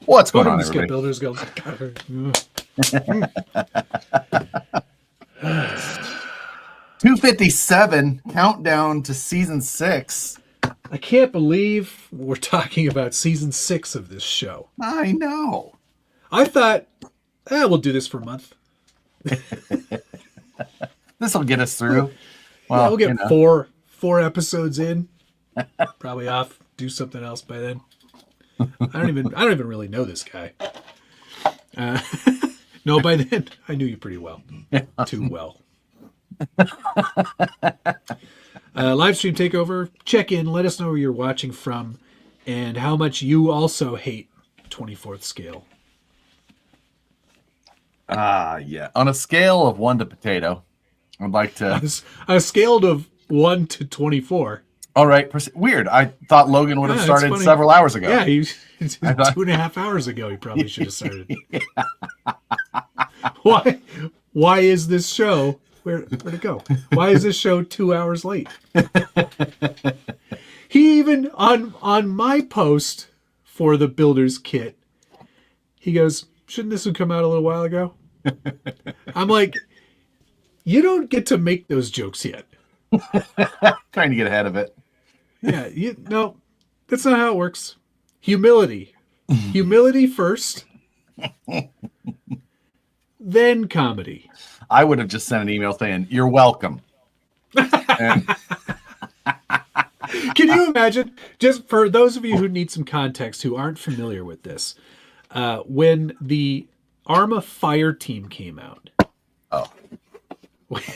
What's going on, everybody? Builders go. 257 countdown to season 6. I can't believe we're talking about season 6 of this show. I know. I thought, we'll do this for a month. This will get us through. Well, yeah, we'll get four episodes in. Probably off. Do something else by then. I don't even really know this guy. No, by then I knew you pretty well. Too well. Livestream Takeover. Check in. Let us know where you're watching from and how much you also hate 24th scale. Yeah. On a scale of 1 to potato, I'd like to... On a scale of 1 to 24. All right. Weird. I thought Logan would have started several hours ago. Yeah, 2.5 hours ago he probably should have started. Why is this show... Where'd it go? Why is this show 2 hours late? He even, on my post for the Builder's Kit, he goes, shouldn't this have come out a little while ago? I'm like, you don't get to make those jokes yet. Trying to get ahead of it. Yeah, no, that's not how it works. Humility. Humility first. Then comedy. I would have just sent an email saying, "You're welcome." And... Can you imagine, just for those of you who need some context, who aren't familiar with this, when the Arma Fire Team came out. Oh.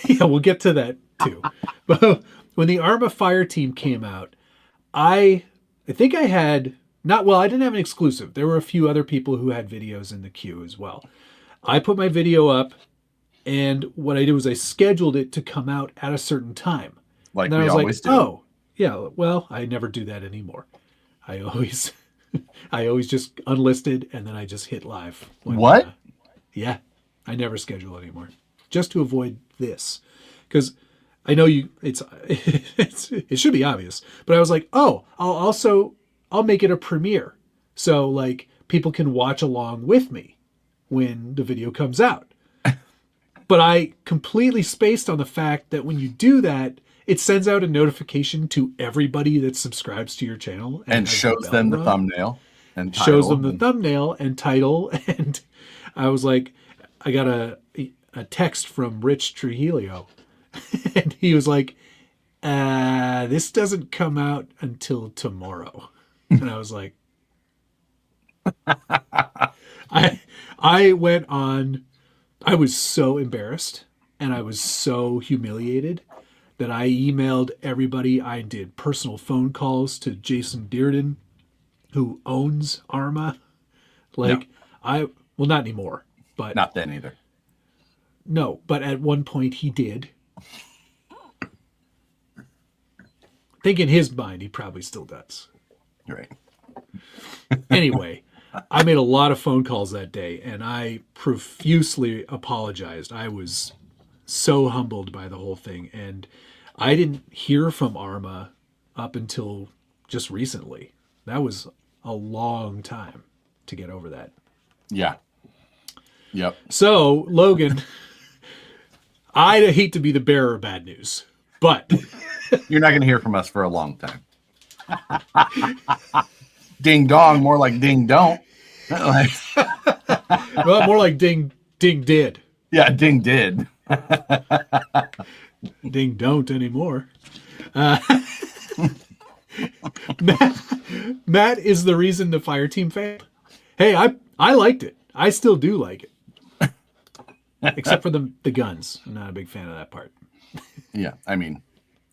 Yeah, we'll get to that too. But when the Arma Fire Team came out, I think I had, I didn't have an exclusive. There were a few other people who had videos in the queue as well. I put my video up, and what I did was I scheduled it to come out at a certain time. Like we always do. Oh, yeah, well, I never do that anymore. I always just unlisted, and then I just hit live. What? Yeah, I never schedule anymore, just to avoid this, because I know it should be obvious, but I was like, I'll make it a premiere, so like people can watch along with me when the video comes out. But I completely spaced on the fact that when you do that, it sends out a notification to everybody that subscribes to your channel. And shows them the thumbnail. And title. Shows them the thumbnail and title. And I was like, I got a text from Rich Trujillo. And he was like, this doesn't come out until tomorrow. And I was like, I went on, I was so embarrassed and I was so humiliated that I emailed everybody. I did personal phone calls to Jason Dearden, who owns Arma. Like, no. Well, not anymore, but not then either. No, but at one point he did. I think in his mind, he probably still does. Right. Anyway, I made a lot of phone calls that day, and I profusely apologized. I was so humbled by the whole thing, and I didn't hear from Arma up until just recently. That was a long time to get over that. Yeah. Yep. So, Logan, I hate to be the bearer of bad news, but... You're not going to hear from us for a long time. Ding dong, more like ding don't. Well, more like ding did. Yeah, ding did. Ding don't anymore. Matt is the reason the fire team failed. Hey, I liked it. I still do like it. Except for the guns. I'm not a big fan of that part. Yeah, I mean,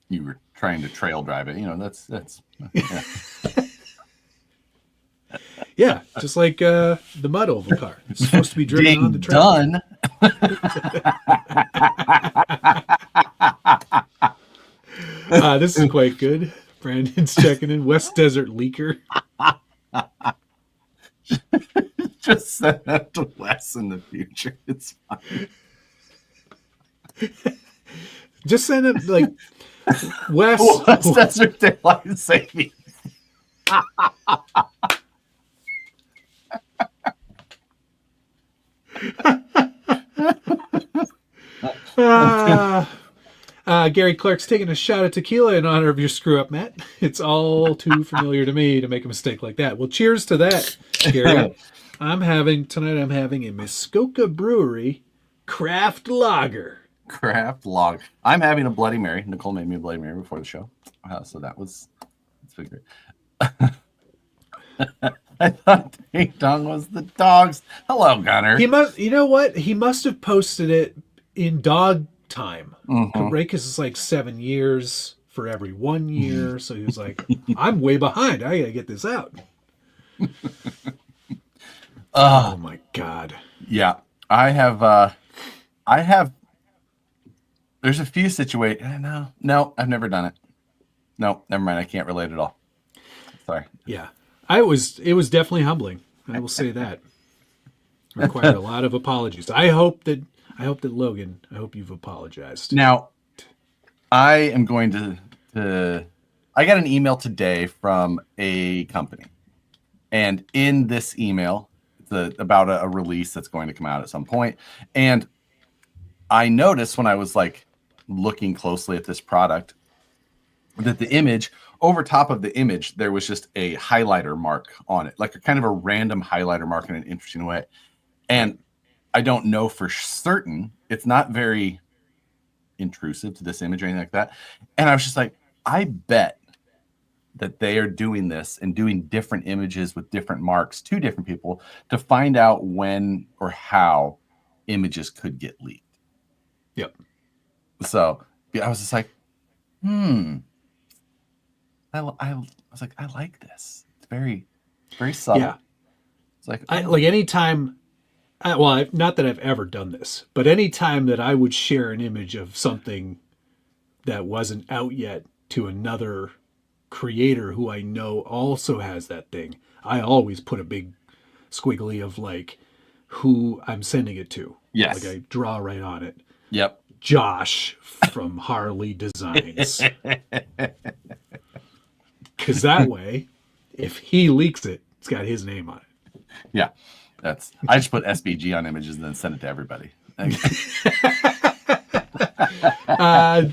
you were trying to trail drive it. You know, that's yeah. Yeah, just like the mud oval car. It's supposed to be driven on the trail. Done. This is quite good. Brandon's checking in. West Desert Leaker. Just send that to Wes in the future. It's fine. Just send it like Wes. West Desert Daylight Savings. Gary Clark's taking a shot at tequila in honor of your screw up, Matt. It's all too familiar to me to make a mistake like that. Well, cheers to that, Gary. I'm having a Muskoka Brewery craft lager. Craft log. I'm having a Bloody Mary. Nicole made me a Bloody Mary before the show, so that's good. I thought Ding Dong was the dogs. Hello, Gunner. You know what? He must have posted it in dog time, right? Because it's like 7 years for every 1 year. So he was like, "I'm way behind. I gotta get this out." Oh my god. Yeah, I have. There's a few situations. No, I've never done it. No, never mind. I can't relate at all. Sorry. Yeah, it was definitely humbling. I will say that. Required a lot of apologies. I hope that Logan, I hope you've apologized. Now, I am going to I got an email today from a company. And in this email, it's about a release that's going to come out at some point. And I noticed when I was like looking closely at this product that the image, over top of the image, there was just a highlighter mark on it, like a kind of a random highlighter mark in an interesting way. And I don't know for certain, it's not very intrusive to this image or anything like that. And I was just like, I bet that they are doing this and doing different images with different marks to different people to find out when or how images could get leaked. Yep. So I was just like, I was like, I like this. It's very, very subtle. Yeah. It's like, like anytime, not that I've ever done this, but anytime that I would share an image of something that wasn't out yet to another creator who I know also has that thing, I always put a big squiggly of like who I'm sending it to. Yes. Like I draw right on it. Yep. Josh from Harley Designs. Because that way, if he leaks it, it's got his name on it. Yeah. I just put SBG on images and then send it to everybody.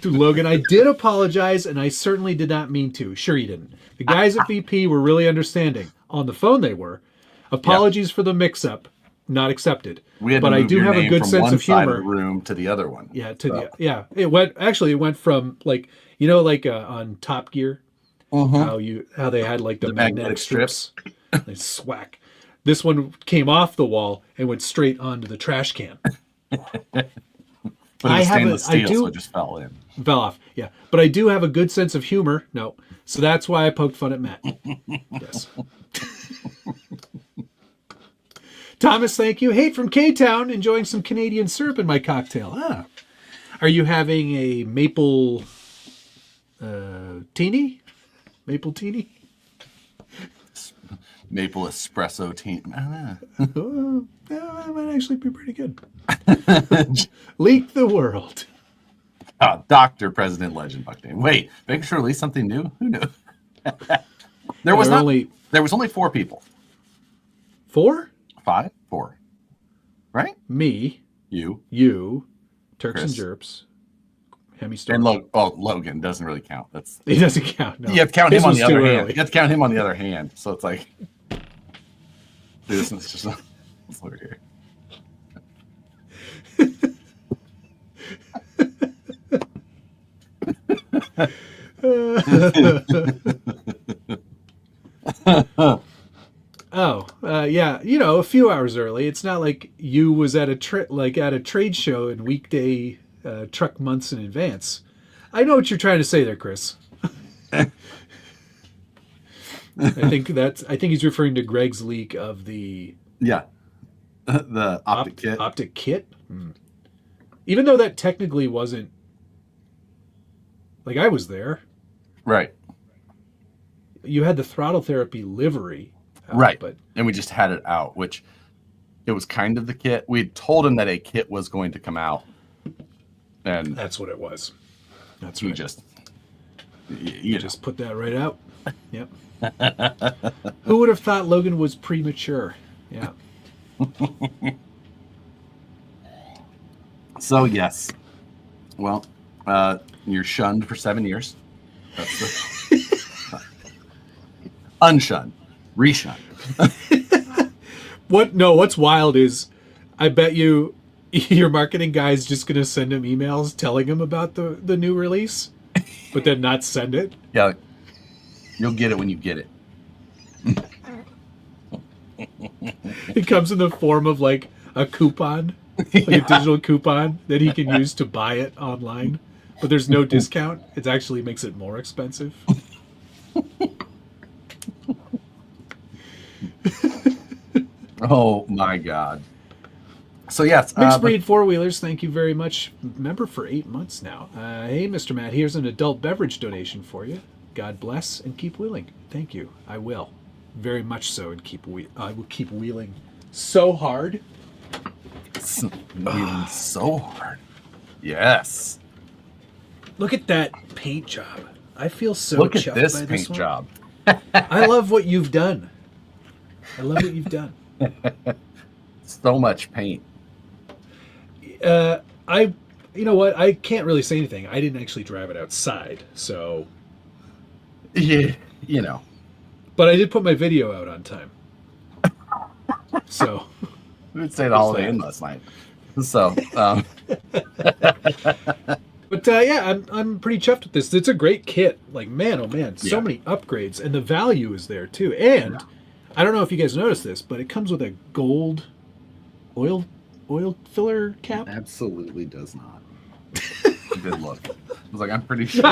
Logan, I did apologize, and I certainly did not mean to. Sure you didn't. The guys at VP were really understanding. On the phone they were. Apologies for the mix-up. Not accepted. But I do have a good sense of humor. Side of the room to the other one. Yeah, It went from like on Top Gear, how they had like the magnetic strips. They swack. This one came off the wall and went straight onto the trash can. But it was stainless steel, so it just fell in. Fell off, yeah. But I do have a good sense of humor. No. So that's why I poked fun at Matt. Yes. Thomas, thank you. Hate from K-Town, enjoying some Canadian syrup in my cocktail. Are you having a maple teeny? Maple teeny? Maple espresso teeny. That might actually be pretty good. Leak the world. Dr. President Legend Buckname. Wait, Baker Sure released something new? Who knew? There was only 4 people. 4? 5? 4. Right? Me. You. Turks Chris. and Jerps. Hemi Storm. And Logan doesn't really count. He doesn't count. No. You have to count him on the other hand. Early. You have to count him on the other hand. So it's like, this is just let's look here. Yeah, a few hours early. It's not like you was at a trade show in weekday truck months in advance. I know what you're trying to say there, Chris. I think he's referring to Greg's leak of the the optic kit. Optic kit. Even though that technically wasn't like I was there. Right. You had the throttle therapy livery. Right. But and we just had it out, which it was kind of the kit. We told him that a kit was going to come out. And that's what it was. That's he right. You just put that right out. Yep. Who would have thought Logan was premature? Yeah. So yes, Well, you're shunned for 7 years. That's unshunned, reshunned. What's wild is, I bet you your marketing guy is just going to send him emails telling him about the new release, but then not send it. Yeah, you'll get it when you get it. It comes in the form of like a coupon, like a digital coupon that he can use to buy it online, but there's no discount. It actually makes it more expensive. Oh my God. So yes, Mixed Breed Four Wheelers, thank you very much. Member for 8 months now. Hey, Mr. Matt, here's an adult beverage donation for you. God bless and keep wheeling. Thank you. I will, very much so, and I will keep wheeling so hard. wheeling so hard. Yes. Look at that paint job. I feel so Look chuffed at this by paint one. job. I love what you've done. I love what you've done. So much paint. You know what? I can't really say anything. I didn't actually drive it outside, so. Yeah, you know. But I did put my video out on time. So. We would say the Holiday Inn last night. So. But yeah, I'm pretty chuffed with this. It's a great kit. Like, man, oh man, so many upgrades, and the value is there too. And I don't know if you guys noticed this, but it comes with a gold oil filler cap. Absolutely does not. Good look. I was like, I'm pretty sure.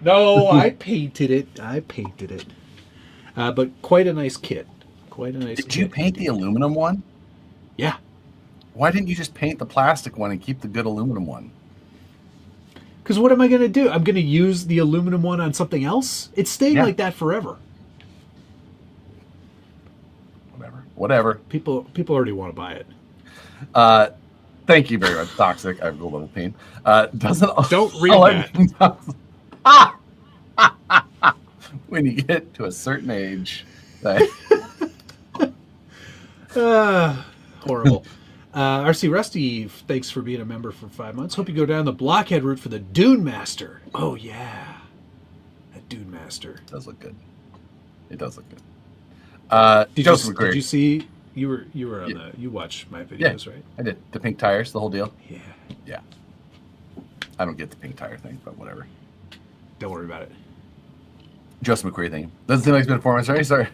No, I painted it. But quite a nice kit. Did you paint the aluminum one? Yeah. Why didn't you just paint the plastic one and keep the good aluminum one? Because what am I going to do? I'm going to use the aluminum one on something else? It's staying like that forever. Whatever. People already want to buy it. Thank you very much, Toxic. I have a little pain. Don't read that. When you get to a certain age. Horrible. RC Rusty, thanks for being a member for 5 months. Hope you go down the Blockhead route for the Dune Master. Oh, yeah. That Dune Master. It does look good. Did you see? You were on the. You watched my videos, right? I did. The pink tires, the whole deal. Yeah. I don't get the pink tire thing, but whatever. Don't worry about it. Joseph McQuarrie thing. Doesn't seem like it's been a 4 months, right? Sorry.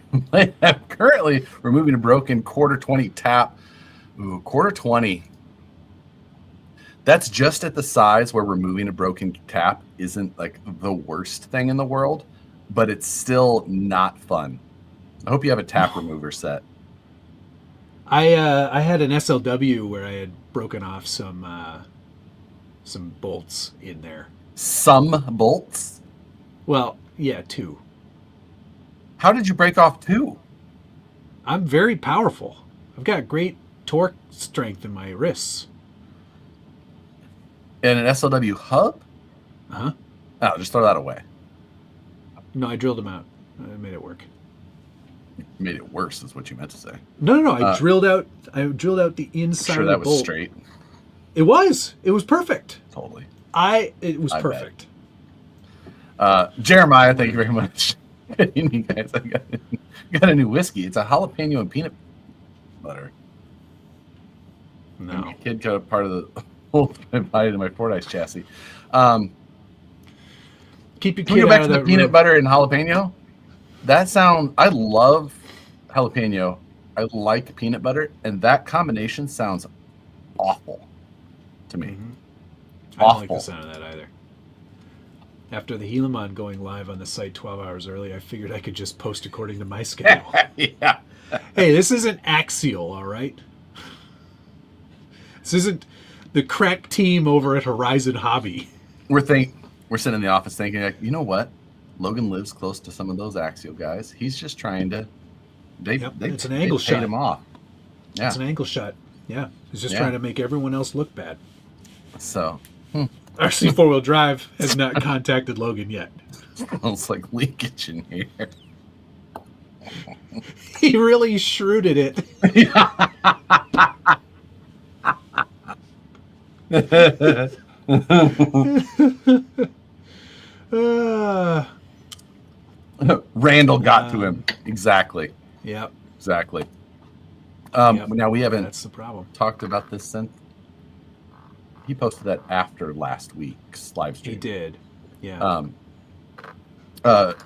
I'm currently removing a broken quarter 20 tap. Ooh, quarter 20. That's just at the size where removing a broken tap isn't like the worst thing in the world, but it's still not fun. I hope you have a tap remover set. I had an SLW where I had broken off some bolts in there. Some bolts? Well, yeah, 2. How did you break off 2? I'm very powerful. I've got great torque strength in my wrists. And an SLW hub? Uh-huh. Oh, just throw that away. No, I drilled them out. I made it work. Made it worse is what you meant to say. No. I drilled out the inside sure of the that was bolt. Straight. It was perfect. Totally. It was perfect. Jeremiah, thank you very much. You guys, I got a new whiskey. It's a jalapeno and peanut butter. No. And my kid got a part of the whole body to my Fordyce chassis. Keep your Can we kid go back out to of the that peanut room. butter and jalapeno? I love jalapeno. I like peanut butter, and that combination sounds awful to me. I don't like the sound of that either. After the Helaman going live on the site 12 hours early, I figured I could just post according to my schedule. Yeah. Hey, this isn't Axial, all right? This isn't the crack team over at Horizon Hobby. We're sitting in the office thinking, like, you know what? Logan lives close to some of those Axial guys. He's just trying to. It's an angle shot. Paid him off. Yeah. It's an angle shot. Yeah. He's just trying to make everyone else look bad. So. RC 4-wheel drive has not contacted Logan yet. Smells like leakage in here. He really shrewded it. Randall got to him. Exactly. Yep. Exactly. Yep. Now we haven't That's the problem. talked about this since he posted that after last week's live stream. He did. Yeah.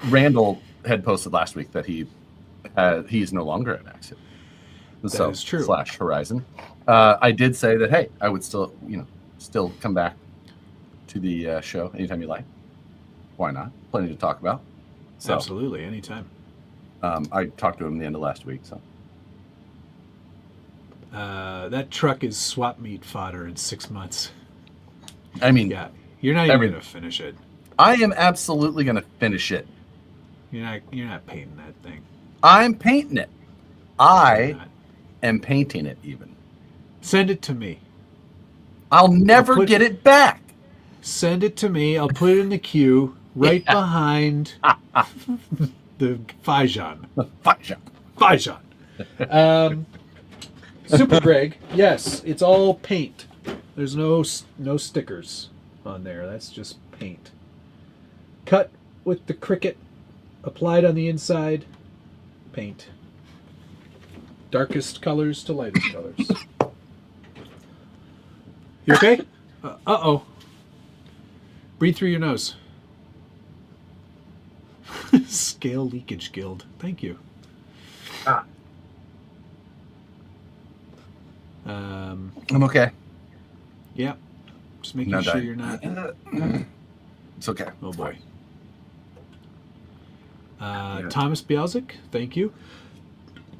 Randall had posted last week that he's no longer at Axial. That is true. / Horizon. I did say that, hey, I would still come back to the show anytime you like. Why not? Plenty to talk about. So, absolutely, anytime. I talked to him the end of last week. So that truck is swap meet fodder in 6 months. I mean, yeah, you're not even going to finish it. I am absolutely going to finish it. You're not painting that thing. I'm painting it. I am painting it even. Send it to me. I'll never get it back. Send it to me. I'll put it in the queue right behind the Fajan. Fajan. Super Greg. Yes, it's all paint. There's no stickers on there. That's just paint. Cut with the Cricut. Applied on the inside. Paint. Darkest colors to lightest colors. You okay? Uh-oh. Breathe through your nose. Scale Leakage Guild. Thank you. I'm okay. Yeah. Just making sure you're not... It's okay. Oh, boy. Thomas Bialzik, thank you.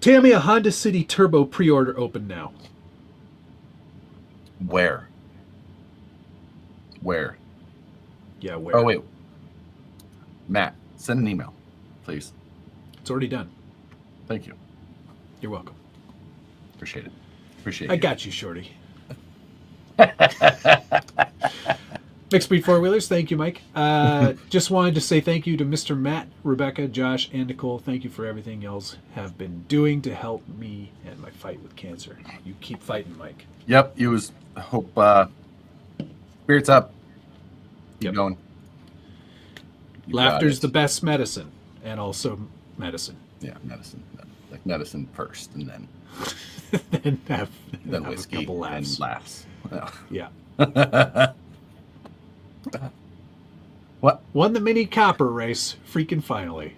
Tammy, a Honda City Turbo pre-order open now. Where? Yeah, where? Oh, wait. Matt, send an email, please. It's already done. Thank you. You're welcome. Appreciate it. I got you, Shorty. Mixed Breed Four Wheelers, thank you, Mike. Just wanted to say thank you to Mr. Matt, Rebecca, Josh, and Nicole. Thank you for everything y'all's have been doing to help me and my fight with cancer. You keep fighting, Mike. Yep, you was hope spirits up. Keep going. Laughter's the best medicine, and also medicine. Yeah, medicine. Like medicine first, and then then have whiskey a couple laughs. And laughs. Yeah. What? Won the mini copper race, freaking finally.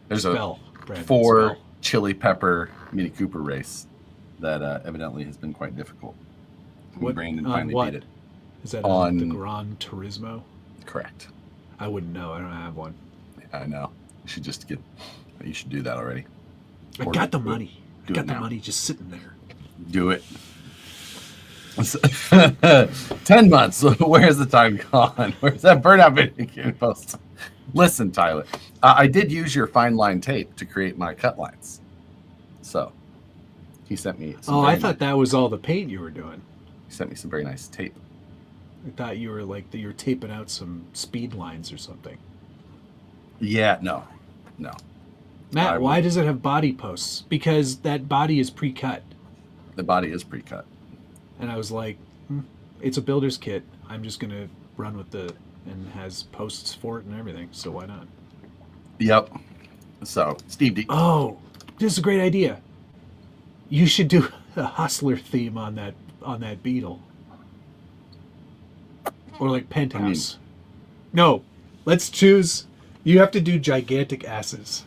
There's Spell, a Brandon, 4 spell. Chili Pepper Mini Cooper race that evidently has been quite difficult. Brandon finally beat it. Is that on the Gran Turismo? Correct. I wouldn't know. I don't have one. Yeah, I know. You should do that already. I got the money. I got the money just sitting there. Do it. 10 months. Where's the time gone? Where's that burnout video game post? Listen, Tyler, I did use your fine line tape to create my cut lines. So he sent me some I thought that was all the paint you were doing. He sent me some very nice tape. I thought you were you were taping out some speed lines or something. Yeah, no. Matt, why does it have body posts? Because that body is pre-cut. The body is pre-cut. And I was like, it's a builder's kit. I'm just going to run with and has posts for it and everything. So why not? Yep. So, Steve D. Oh, this is a great idea. You should do a Hustler theme on that Beetle. Or like Penthouse. No, let's choose. You have to do gigantic asses.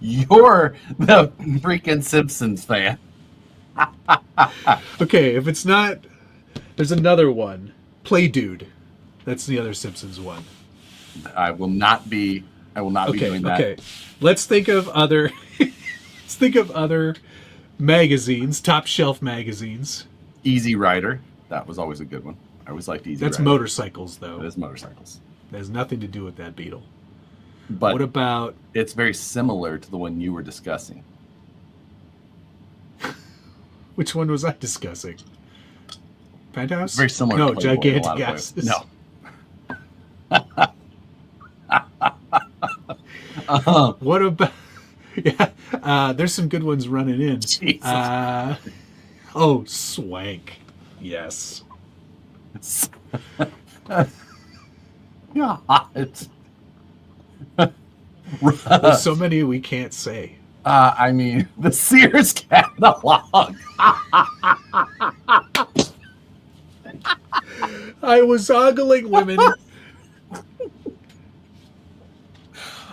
You're the freaking Simpsons fan. Okay, if it's not, there's another one. Play Dude. That's the other Simpsons one. I will not be doing that. Okay. Let's think of other magazines, top shelf magazines. Easy Rider. That was always a good one. I always liked Easy Rider. That's motorcycles, though. It is motorcycles. That has nothing to do with that Beetle. But what about... It's very similar to the one you were discussing. Which one was I discussing? Penthouse? Very similar. No, to Playboy gigantic asses. No. What about... Yeah, there's some good ones running in. Oh, swank. Yes. God. There's so many we can't say. I mean, the Sears catalog. I was ogling women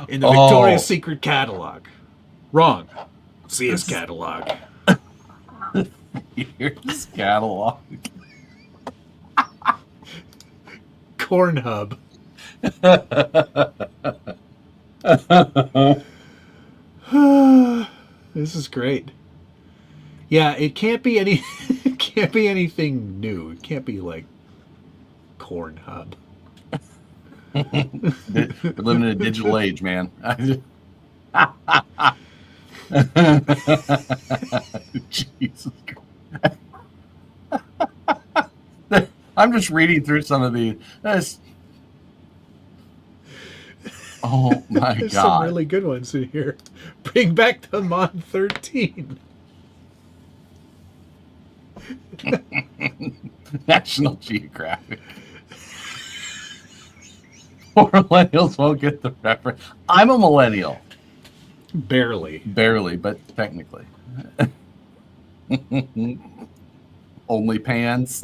in the Victoria's Secret catalog. Wrong. Sears catalog. Sears catalog. Cornhub. This is great. Yeah, it can't be any. It can't be anything new. It can't be like Cornhub. We're living in a digital age, man. Jesus Christ. I'm just reading through some of these. Oh my There's God. some really good ones in here. Bring back the Mod 13. National Geographic. Poor millennials won't get the reference. I'm a millennial. Barely. Barely, but technically. Only pans.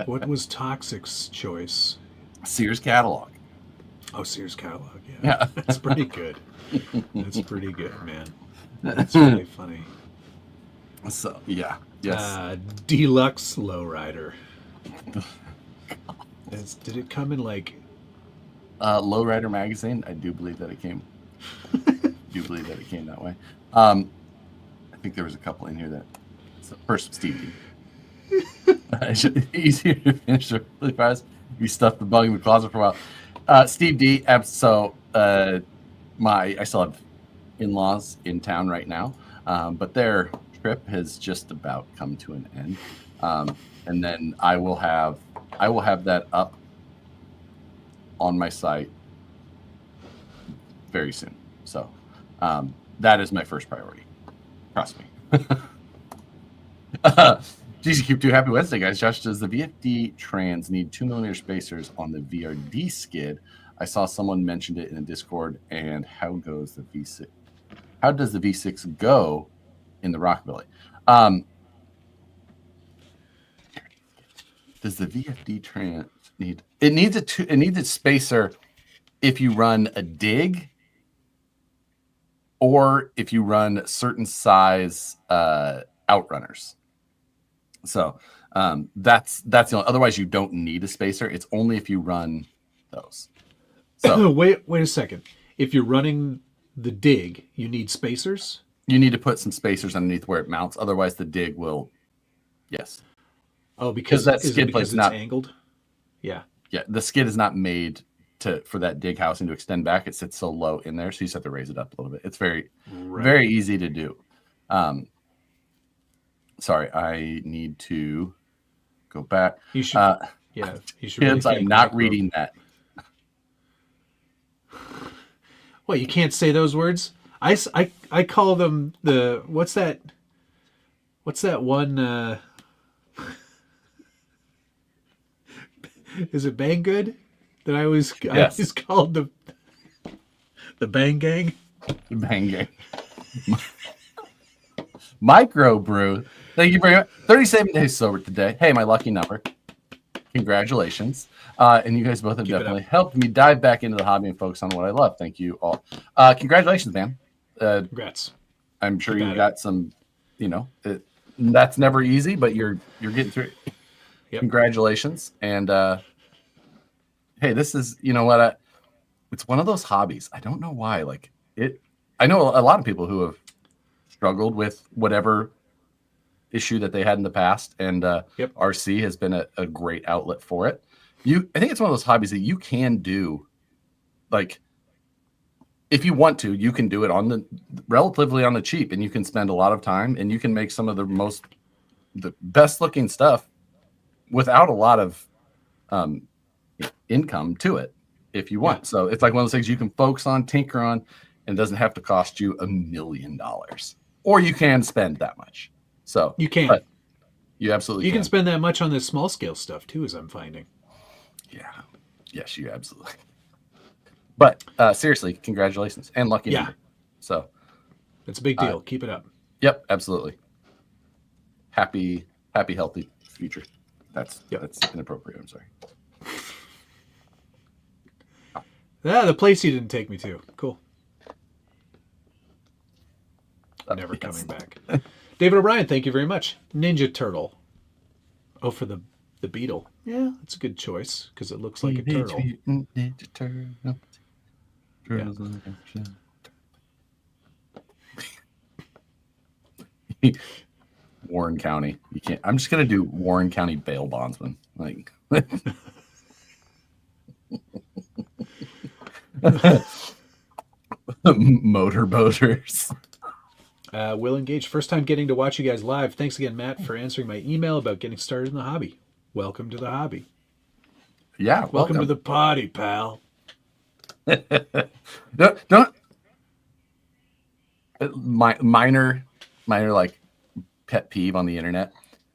What was Toxic's choice? Sears catalog. Oh, Sears catalog. Yeah. That's pretty good. That's pretty good, man. That's really funny. So, yeah. Yes. Deluxe Lowrider. Did it come in like... Lowrider magazine? I do believe that it came. That way. I think there was a couple in here that... So first, Steve D. Easier to finish really fast. We stuffed the bug in the closet for a while. Steve D. So, I still have in-laws in town right now, but their trip has just about come to an end. And then I will have that up on my site very soon. So that is my first priority. Trust me. GCQ2, happy Wednesday, guys. Josh, does the VFD trans need 2mm spacers on the VRD skid? I saw someone mentioned it in a Discord. And how goes the V6? How does the V6 go in the Rockabilly? Does the VFD trans need? It needs a spacer if you run a dig, or if you run certain size outrunners. So that's the only. Otherwise, you don't need a spacer. It's only if you run those. So wait a second. If you're running the dig, you need spacers? You need to put some spacers underneath where it mounts. Otherwise, the dig will. Yes. Oh, because that skid plate's not angled. Yeah. Yeah, the skid is not made for that dig housing to extend back. It sits so low in there, so you just have to raise it up a little bit. It's very easy to do. Sorry, I need to go back. You should. Yeah, you should. Kids, I'm not reading that. What, you can't say those words? I call them the what's that one? Is it Bang Good? That I always called the Bang Gang. The Bang Gang. Micro Brew. Thank you very much. 37 days sober today. Hey, my lucky number. Congratulations. And you guys both have definitely helped me dive back into the hobby and focus on what I love. Thank you all. Congratulations, man. Congrats. I'm sure you got some, that's never easy, but you're getting through it. Yep. Congratulations. And hey, this is, it's one of those hobbies. I don't know why. I know a lot of people who have struggled with whatever issue that they had in the past, and RC has been a great outlet for it. I think it's one of those hobbies that you can do, if you want to, you can do it relatively on the cheap, and you can spend a lot of time, and you can make some of the best looking stuff without a lot of income to it if you want. So it's like one of those things you can focus on, tinker on, and it doesn't have to cost you $1 million, or you can spend that much. So You can. but you absolutely You can spend that much on this small scale stuff too, as I'm finding. Yeah. Yes, you absolutely. But seriously, congratulations and lucky number. So it's a big deal. Keep it up. Yep, absolutely. Happy, healthy future. That's inappropriate. I'm sorry. The place you didn't take me to. Cool. Never coming back. David O'Brien, thank you very much. Ninja Turtle. Oh, for the beetle. Yeah, that's a good choice because it looks like a turtle. Ninja Turtle. Warren County. You can't. I'm just gonna do Warren County bail bondsman. Like motorboaters. Will Engage. First time getting to watch you guys live. Thanks again, Matt, for answering my email about getting started in the hobby. Welcome to the hobby. Yeah, welcome to the party, pal. don't minor like pet peeve on the internet.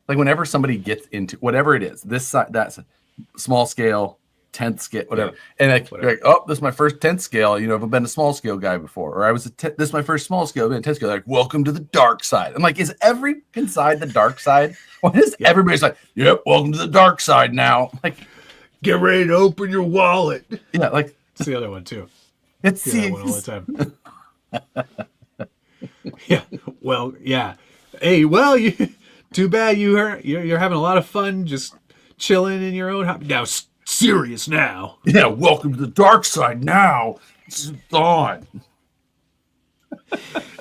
Like whenever somebody gets into whatever it is, this side, that's small scale, 10th scale, whatever. And you're like, oh, this is my first 10th scale. You know, I've been a small scale guy before, or I was this is my first small scale, I've been a 10th scale. Like, welcome to the dark side. I'm like, is every inside the dark side? Why is everybody's like, yep, welcome to the dark side now? Like, get ready to open your wallet. Yeah, like it's the other one too. It's that one all the time. Yeah. Well, yeah. Hey, well, too bad you're having a lot of fun just chilling in your own hobby. Now, serious now. Yeah, welcome to the dark side now. It's on.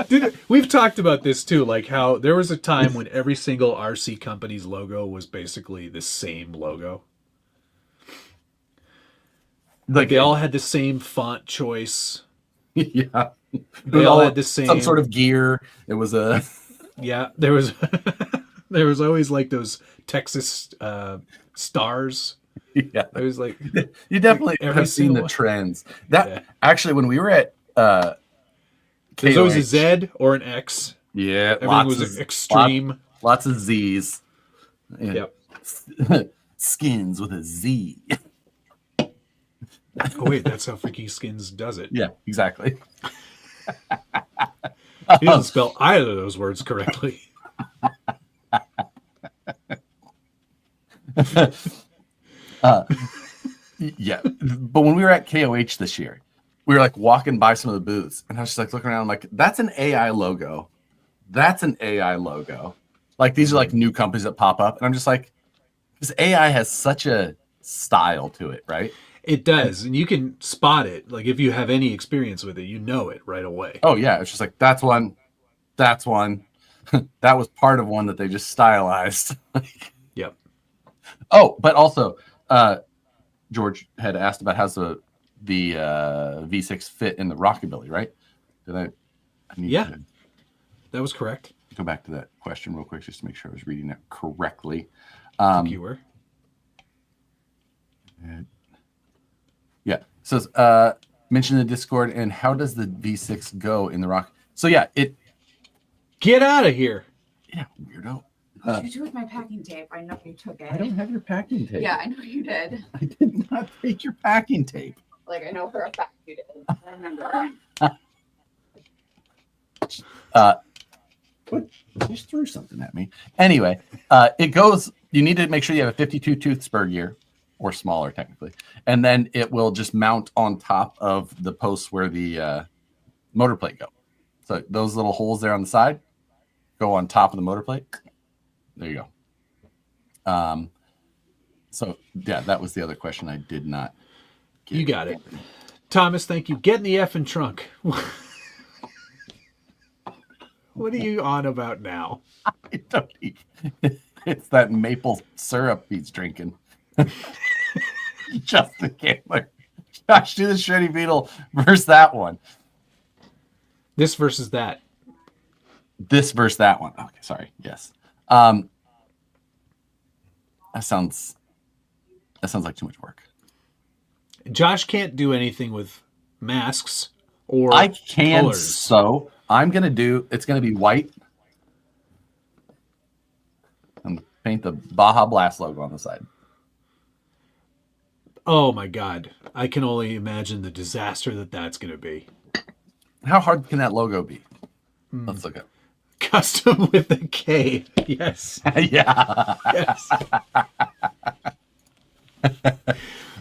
Dude, we've talked about this too, like how there was a time when every single RC company's logo was basically the same logo. Like they all had the same font choice. Yeah. They all had the same some sort of gear. It was a yeah, there was there was always like those Texas stars. Yeah. It was like you definitely have seen the trends. That actually when we were at there's always a Z or an X. Yeah. Everything was extreme. Lots of Z's. Yep. Skins with a Z. Oh wait, that's how Freaky Skins does it. Yeah, exactly. He doesn't spell either of those words correctly. Yeah, but when we were at KOH this year, we were like walking by some of the booths, and I was just like looking around. I'm like, that's an AI logo. That's an AI logo. Like these are like new companies that pop up, and I'm just like, this AI has such a style to it, right? It does, and you can spot it. Like if you have any experience with it, you know it right away. Oh yeah, it's just like that's one. That was part of one that they just stylized. Yep. Oh, but also, George had asked about how's the V6 fit in the rockabilly, right? Did I need to that was correct. Go back to that question real quick just to make sure I was reading that correctly. I think you were. Yeah. So mention the Discord and how does the V6 go in the rock? So yeah, get out of here. Yeah, weirdo. What did you do with my packing tape? I know you took it. I don't have your packing tape. Yeah, I know you did. I did not take your packing tape. Like I know for a fact you did. I remember. What? You just threw something at me. Anyway, it goes. You need to make sure you have a 52 tooth spur gear, or smaller technically, and then it will just mount on top of the posts where the motor plate go. So those little holes there on the side go on top of the motor plate. There you go. So yeah, that was the other question I did not get. You got it. Thomas, thank you. Get in the effing trunk. What are you on about now? I don't even. It's that maple syrup he's drinking. Justin Candler. Josh, do the Shreddy Beetle versus that one. This versus that. This versus that one. Okay, sorry. Yes. That sounds like too much work. Josh can't do anything with masks or I can, colors. so I'm gonna do. It's gonna be white paint the Baja Blast logo on the side. Oh my God. I can only imagine the disaster that's going to be. How hard can that logo be? Let's look at Custom with a K. Yes. yeah. Yes.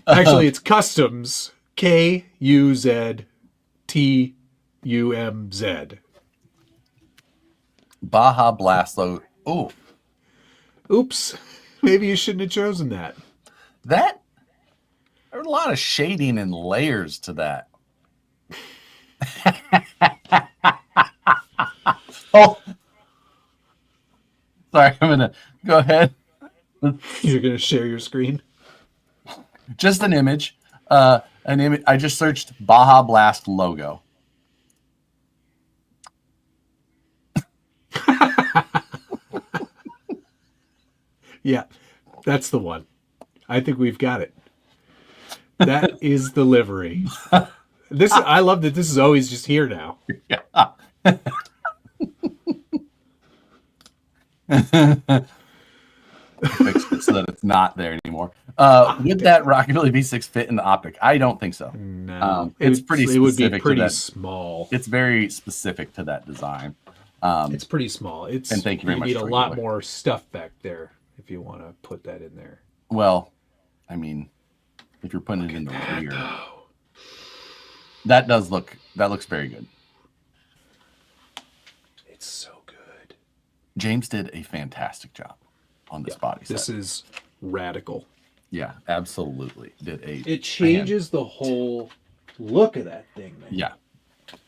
Actually, it's customs. KUZTUMZ. Baja Blast logo. Oh, Oops. Maybe you shouldn't have chosen that. there's a lot of shading and layers to that. Oh, sorry. I'm gonna go ahead. You're going to share your screen? Just an image. An image. I just searched Baja Blast logo. Yeah, that's the one. I think we've got it. That is the livery. I love that this is always just here now. Yeah. Fixed it so that it's not there anymore. Would that Rockabilly V6 fit in the optic? I don't think so. No, It's pretty It would be specific to pretty that. small. It's very specific to that design. It's pretty small. It's And thank you very much need a for lot giving more stuff back there if you want to put that in there. Well, I mean, if you're putting it in the rear, that looks very good. It's so good. James did a fantastic job on this body set. This is radical. Yeah, absolutely. It changes the whole look of that thing, man. Yeah,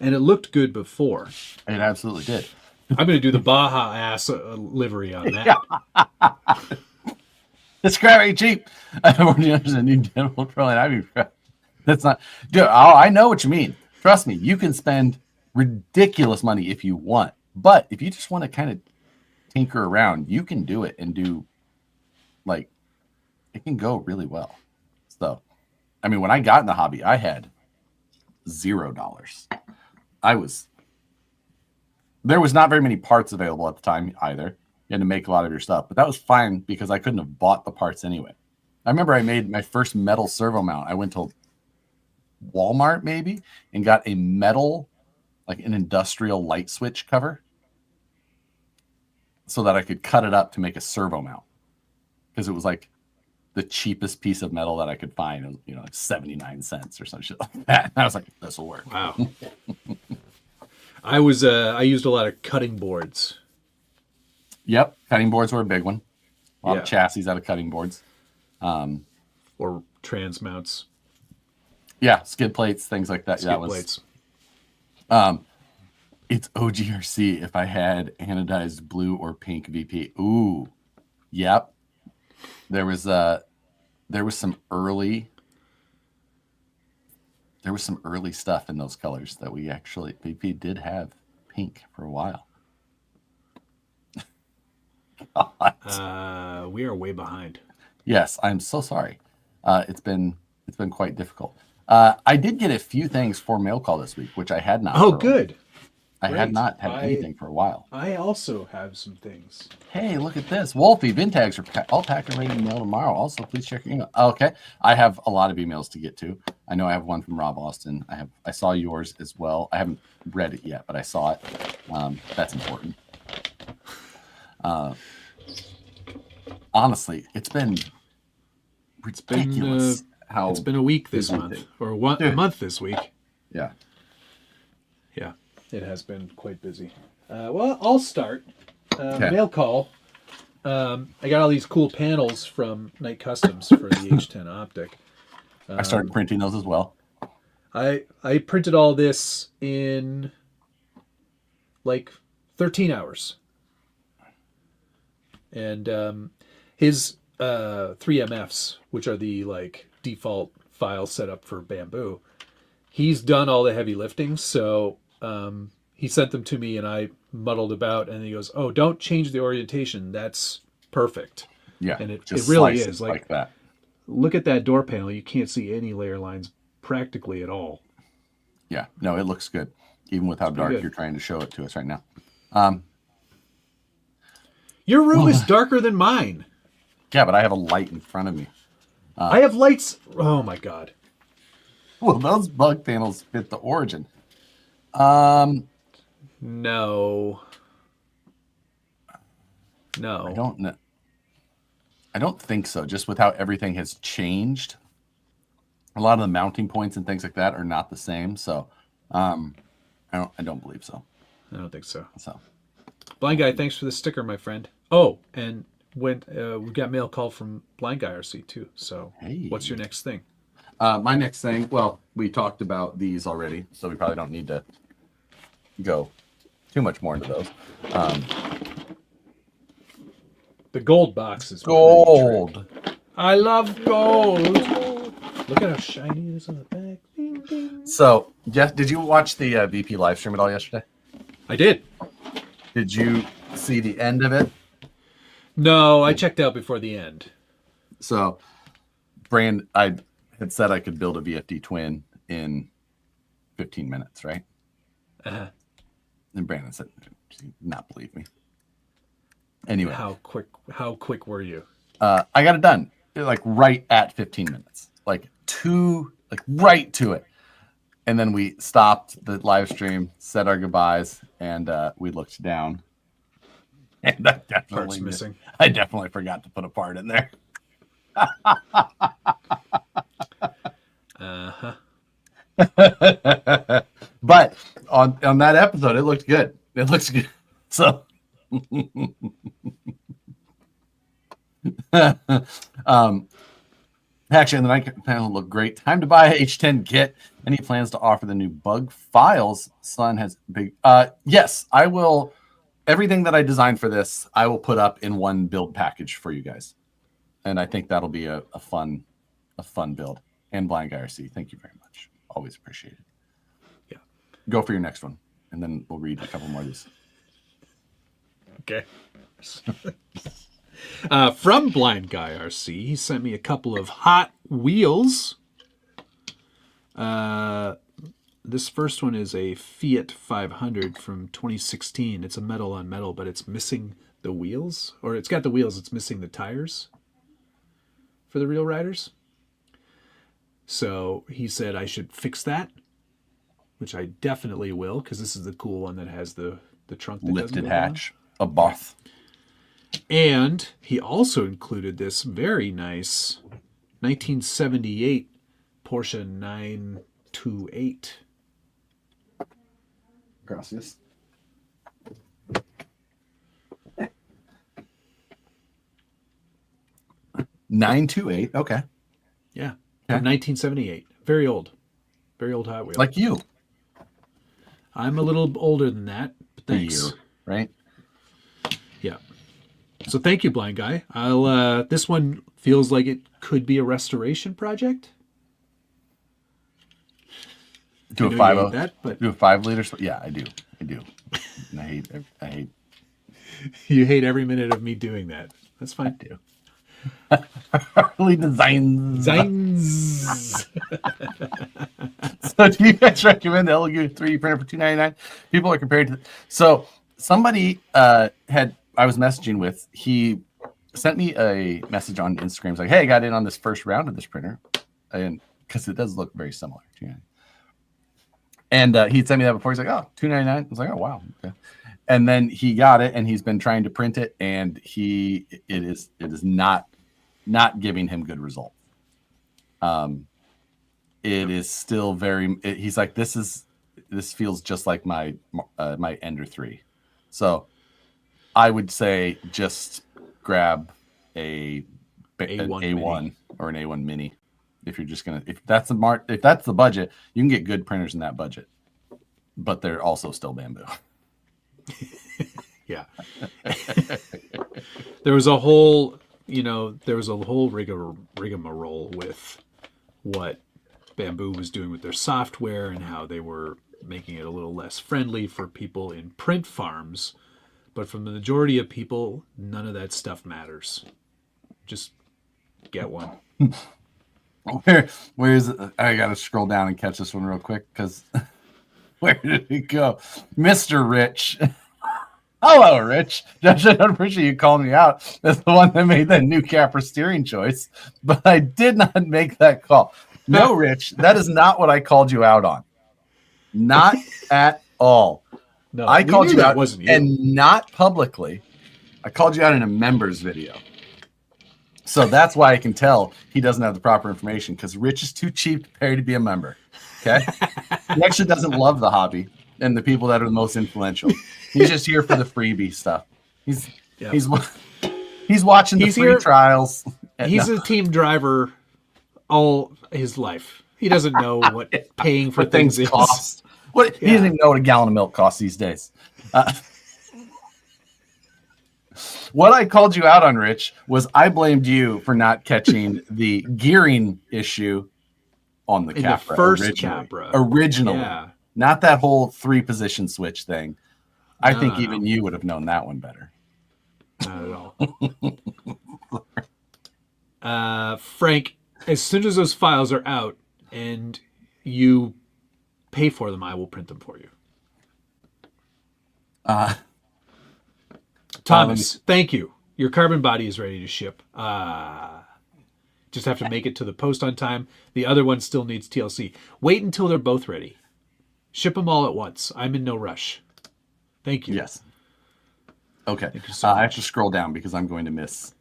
And it looked good before. it absolutely did. I'm going to do the Baja ass livery on that. It's very cheap. There's a new Dewalt Pro, and I mean, that's not. Dude, I know what you mean. Trust me, you can spend ridiculous money if you want, but if you just want to kind of tinker around, you can do it and do like it can go really well. So, I mean, when I got in the hobby, I had $0. There was not very many parts available at the time either. You had to make a lot of your stuff, but that was fine because I couldn't have bought the parts anyway. I remember I made my first metal servo mount. I went to Walmart maybe and got a metal, like an industrial light switch cover so that I could cut it up to make a servo mount because it was like the cheapest piece of metal that I could find. It was, like 79 cents or some shit like that. And I was like, this will work. Wow. I used a lot of cutting boards. Yep. Cutting boards were a big one. A lot Yeah. of chassis out of cutting boards. Or trans mounts. Yeah. Skid plates, things like that. Skid plates. It's OGRC if I had anodized blue or pink VP. Ooh. Yep. There was some early stuff in those colors that VP did have pink for a while. God. We are way behind. Yes, I'm so sorry. It's been quite difficult. I did get a few things for mail call this week, which I had not. Oh, good. I had Great. not had anything for a while. I also have some things. Hey, look at this. Wolfie, Vintags are all packed and ready to mail tomorrow. Also, please check your email. Okay. I have a lot of emails to get to. I know I have one from Rob Austin. I saw yours as well. I haven't read it yet, but I saw it. That's important. Honestly, it's been ridiculous how it's been a week this busy month, it- or a month this week. Yeah. Yeah, it has been quite busy. Well, I'll start. Okay. Mail call. I got all these cool panels from Night Customs for the H10 optic. I started printing those as well. I printed all this in like 13 hours. And his 3MFs, which are the like default file setup for Bamboo, he's done all the heavy lifting. So he sent them to me and I muddled about, and he goes, "Oh, don't change the orientation. That's perfect." Yeah. And it just really slice is it like that. Look at that door panel. You can't see any layer lines practically at all. Yeah. No, it looks good. Even with how dark good. you're trying to show it to us right now. Your room is darker than mine. Yeah, but I have a light in front of me. I have lights. Oh my god. Well, those bug panels fit the origin. No. I don't know. I don't think so. Just with how everything has changed, a lot of the mounting points and things like that are not the same. So, I don't believe so. I don't think so. So, Blind Guy, thanks for the sticker, my friend. Oh, and we got mail call from Blind Guy RC too. So, hey. What's your next thing? My next thing. Well, we talked about these already, so we probably don't need to go too much more into those. The gold box is Gold. I love gold. Look at how shiny it is on the back. Ding, ding. So, Jeff, did you watch the VP live stream at all yesterday? I did. Did you see the end of it? No, I checked out before the end. So, I had said I could build a VFD twin in 15 minutes, right? Uh-huh. And Brandon said, "Do you not believe me?" Anyway, How quick were you? I got it done like right at 15 minutes, like right to it. And then we stopped the live stream, said our goodbyes, and we looked down. And Parts missing. I definitely forgot to put a part in there. Uh-huh. But on that episode, it looked good. It looks good. So actually, the night panel looked great. Time to buy a H10 kit. Any plans to offer the new bug files? Sun has big. Yes, I will. Everything that I designed for this, I will put up in one build package for you guys, and I think that'll be a fun build. And Blind Guy RC, thank you very much. Always appreciate it. Yeah. Go for your next one, and then we'll read a couple more of these. Okay. From Blind Guy RC, he sent me a couple of Hot Wheels. This first one is a Fiat 500 from 2016. It's a metal on metal, but it's missing the wheels. Or it's got the wheels, it's missing the tires for the real riders. So he said I should fix that, which I definitely will, because this is the cool one that has the trunk that Lifted hatch, a Both. And he also included this very nice 1978 Porsche 928. Gracias. $928. Okay. Yeah. From 1978. Very old. Very old Hot Wheel. Like you. I'm a little older than that, but thanks. A year, right? Yeah. So thank you, Blind Guy. This one feels like it could be a restoration project. Do a 5 do a 5 liter. Yeah, I do. And I hate. You hate every minute of me doing that. That's fine. I do. Harley Designs. So do you guys recommend the LU 3D printer for $299? People are comparing to. So somebody I was messaging with. He sent me a message on Instagram. He's like, "Hey, I got in on this first round of this printer," and because it does look very similar. And he sent me that before. He's like, "Oh, $299." I was like, "Oh, wow." Okay. And then he got it, and he's been trying to print it, and it is not giving him good results. It is still very. He's like, this feels just like my Ender 3. So I would say just grab a A1 or an A1 Mini. If you're just if that's the budget, you can get good printers in that budget, but they're also still bamboo. Yeah. There was a whole rigmarole with what Bamboo was doing with their software and how they were making it a little less friendly for people in print farms. But from the majority of people, none of that stuff matters. Just get one. Where is it? I gotta scroll down and catch this one real quick because where did it go? Mr. Rich. Hello, Rich. Josh, I don't appreciate you calling me out as the one that made that new capper steering choice, but I did not make that call. No, Rich, that is not what I called you out on. Not at all. No, I we called knew you that out, wasn't you. and not publicly. I called you out in a members video. So that's why I can tell he doesn't have the proper information, because Rich is too cheap to pay to be a member. Okay? He actually doesn't love the hobby and the people that are the most influential. He's just here for the freebie stuff. He's watching the He's free here- trials. He's a team driver all his life. He doesn't know what paying for what things is. cost. What he doesn't even know what a gallon of milk costs these days. What I called you out on, Rich, was I blamed you for not catching the gearing issue on the In Capra. the first originally. Capra. Originally. Yeah. Not that whole 3-position switch thing. I think No. even you would have known that one better. Not at all. Frank, as soon as those files are out and you pay for them, I will print them for you. Thomas, thank you. Your carbon body is ready to ship. Just have to make it to the post on time. The other one still needs TLC. Wait until they're both ready. Ship them all at once. I'm in no rush. Thank you. Yes. Okay. Thank you so I have much. to scroll down because I'm going to miss.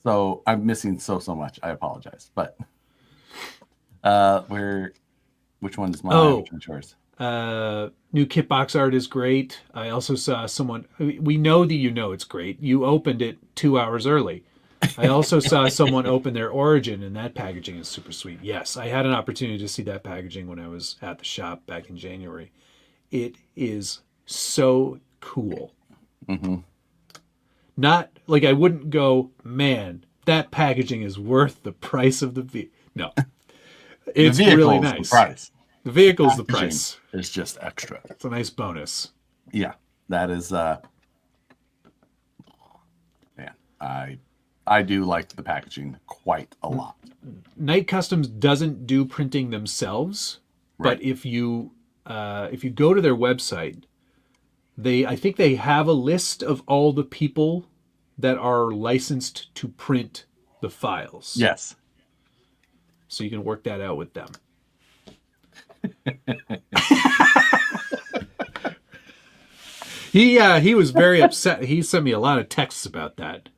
So I'm missing so much. I apologize. But which one is mine? Oh. Which one's yours? New kit box art is great. I also saw someone, we know that you know it's great. You opened it 2 hours early. I also saw someone open their Origin, and that packaging is super sweet. Yes, I had an opportunity to see that packaging when I was at the shop back in January. It is so cool. Mm-hmm. Not like I wouldn't go, man, that packaging is worth the price of the vehicle. No, it's really nice. The price. The vehicle's the Packaging price. is just extra. It's a nice bonus. Yeah, that is. Man, I do like the packaging quite a lot. Night Customs doesn't do printing themselves, Right. but if you go to their website, I think they have a list of all the people that are licensed to print the files. Yes. So you can work that out with them. He was very upset. He sent me a lot of texts about that.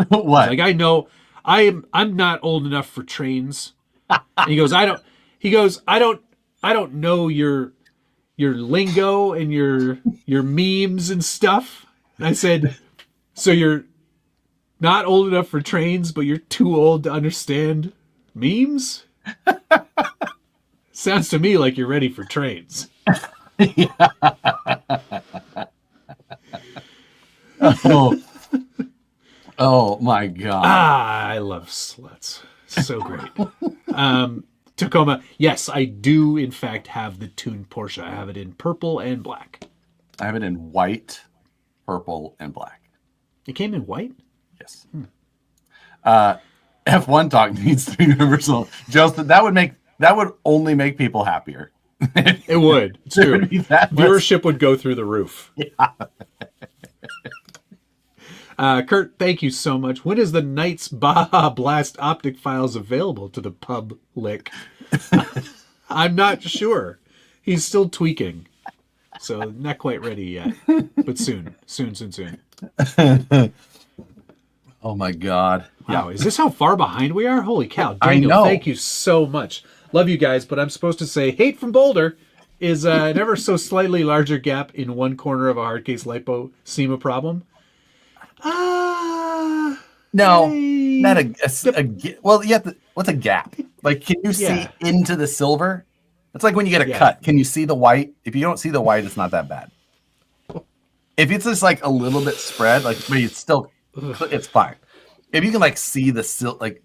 What? Like, I know I'm not old enough for trains. And he goes, I don't know your lingo and your memes and stuff. And I said, so you're not old enough for trains, but you're too old to understand memes? Sounds to me like you're ready for trains. Oh my God. I love sluts. So great. Tacoma. Yes, I do in fact have the tuned Porsche. I have it in purple and black. I have it in white, purple, and black. It came in white? Yes. F1 talk needs to be universal. Joseph, that would only make people happier. It would. It's There true. would be that much- Viewership would go through the roof. Yeah. Kurt, thank you so much. When is the Knights Baja Blast optic files available to the public? I'm not sure. He's still tweaking. So not quite ready yet. But soon. Soon. Oh my God. Wow, is this how far behind we are? Holy cow. I Daniel, know. thank you so much. Love you guys, but I'm supposed to say hate from Boulder is an ever so slightly larger gap in one corner of a hardcase lipo-SEMA problem. No, Hey. not well, yeah. What's a gap? Like, can you see Yeah. into the silver? It's like when you get a Yeah. cut. Can you see the white? If you don't see the white, it's not that bad. If it's just like a little bit spread, like, but it's still, it's fine. If you can like see the like,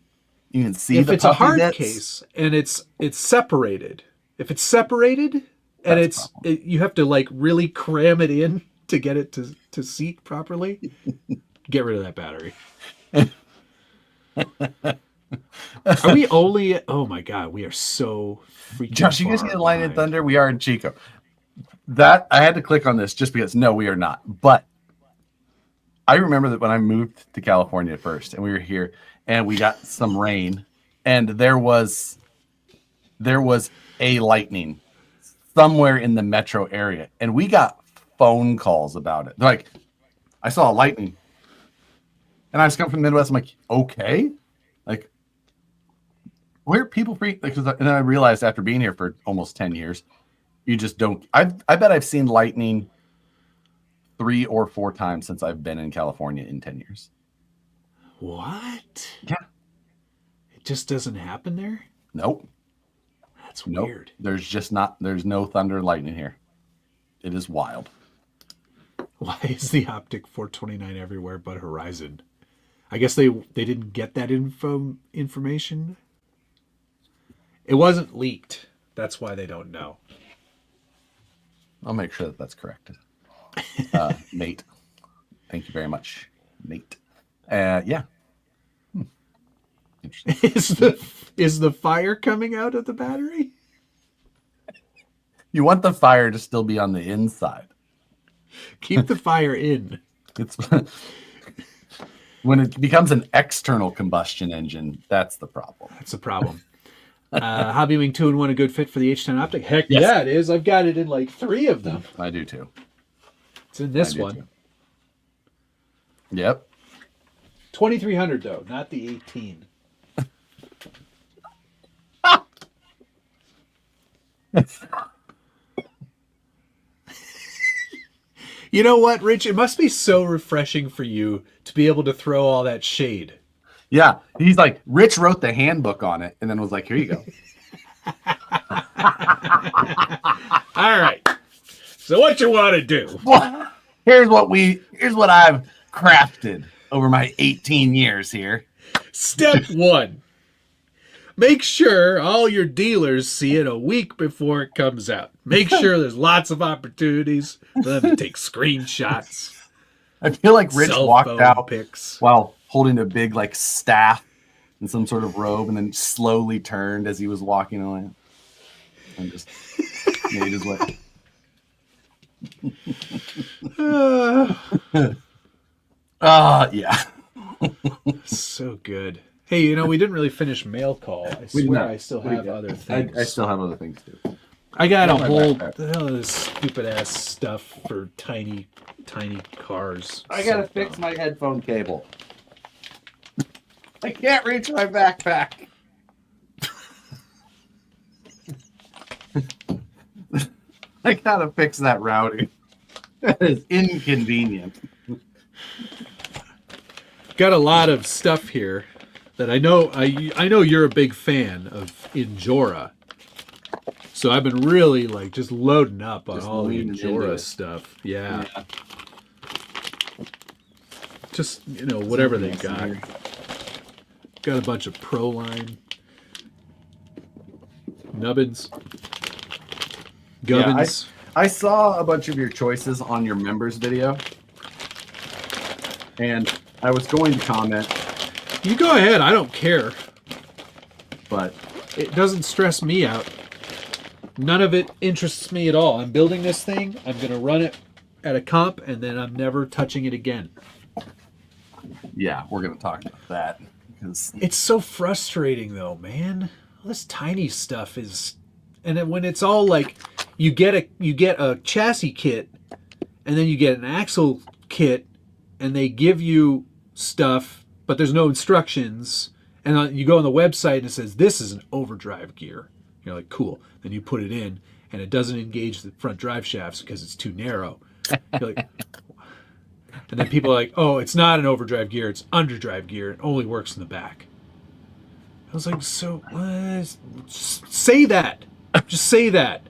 you can see If the it's a puffy hard bits. case and it's separated, if it's separated and That's you have to like really cram it in to get it to seat properly, get rid of that battery. Are we only? Oh my God, we are so freaking. Josh, you guys far get a line in behind. thunder. We are in Chico. That I had to click on this just because no, we are not. But I remember that when I moved to California at first, and we were here, and we got some rain, and there was a lightning somewhere in the metro area, and we got phone calls about it. They're like, I saw a lightning, and I just come from the Midwest. I'm like, okay, like, where are people free? Like, and then I realized after being here for almost 10 years, you just don't. I bet I've seen lightning 3 or 4 times since I've been in California in 10 years. What? Yeah. It just doesn't happen there? Nope. That's Nope. weird. There's no thunder and lightning here. It is wild. Why is the Optic 429 everywhere but Horizon? I guess they didn't get that information. It wasn't leaked. That's why they don't know. I'll make sure that that's corrected. Nate. Thank you very much, Nate. Yeah. Interesting. Is the fire coming out of the battery? You want the fire to still be on the inside. Keep the fire in. It's when it becomes an external combustion engine, that's the problem. That's a problem. Hobbywing 2-in-1 a good fit for the H10 Optic? Heck Yes. yeah, it is. I've got it in like 3 of them. I do too. It's in this I do one. too. Yep. 2300 though, not the 18. You know what, Rich? It must be so refreshing for you to be able to throw all that shade. Yeah. He's like, Rich wrote the handbook on it and then was like, here you go. All right. So what you want to do? Well, here's what I've crafted over my 18 years here. Step 1. Make sure all your dealers see it a week before it comes out. Make sure there's lots of opportunities for them to take screenshots. I feel like Rich cell walked phone out pics. while holding a big like staff and some sort of robe, and then slowly turned as he was walking away and just made his way. Yeah. So good. Hey, you know, we didn't really finish mail call. I We did swear not. I still What do you have got? other things. I still have other things too. I got a Got my whole backpack. the hell is stupid ass stuff for tiny cars. I gotta So fix dumb. my headphone cable. I can't reach my backpack. I gotta fix that routing. That is inconvenient. Got a lot of stuff here that I know you're a big fan of Injora. So I've been really like just loading up on Just all the leaning into Injora it. stuff. Yeah. Just, you know, whatever they Something got. else in Got a bunch of Pro Line nubbins. Gubbins. I saw a bunch of your choices on your members video, and I was going to comment, You go ahead, I don't care. but It doesn't stress me out. None of it interests me at all. I'm building this thing, I'm going to run it at a comp, and then I'm never touching it again. yeah, we're going to talk about that. Because It's so frustrating, though, man. All this tiny stuff is... And then when it's all like, you get a chassis kit, and then you get an axle kit, and they give you stuff, but there's no instructions, and you go on the website and it says, this is an overdrive gear. You're like, cool. Then you put it in, and it doesn't engage the front drive shafts because it's too narrow. You're like, and then people are like, oh, it's not an overdrive gear, it's underdrive gear. It only works in the back. I was like, so, say that. Just say that.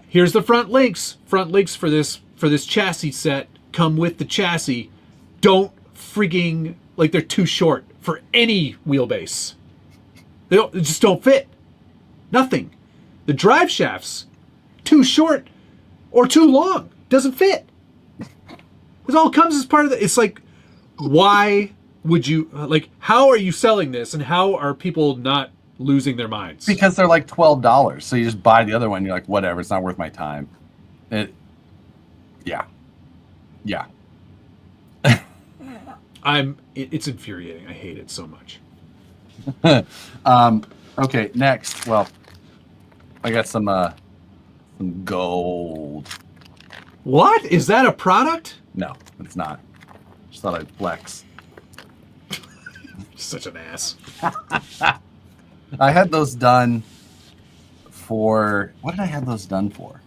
Here's the front links. Front links for this chassis set come with the chassis. Don't freaking, like, they're too short for any wheelbase. They just don't fit. Nothing. The drive shafts, too short or too long. Doesn't fit. It all comes as part of the... It's like, why would you... Like, how are you selling this, and how are people not losing their minds. Because they're like $12. So you just buy the other one. You're like, whatever, it's not worth my time. Yeah. It's infuriating. I hate it so much. Okay, next. Well, I got some gold. What? Is that a product? No, it's not. Just thought I'd flex. Such an ass. I had those done for... What did I have those done for?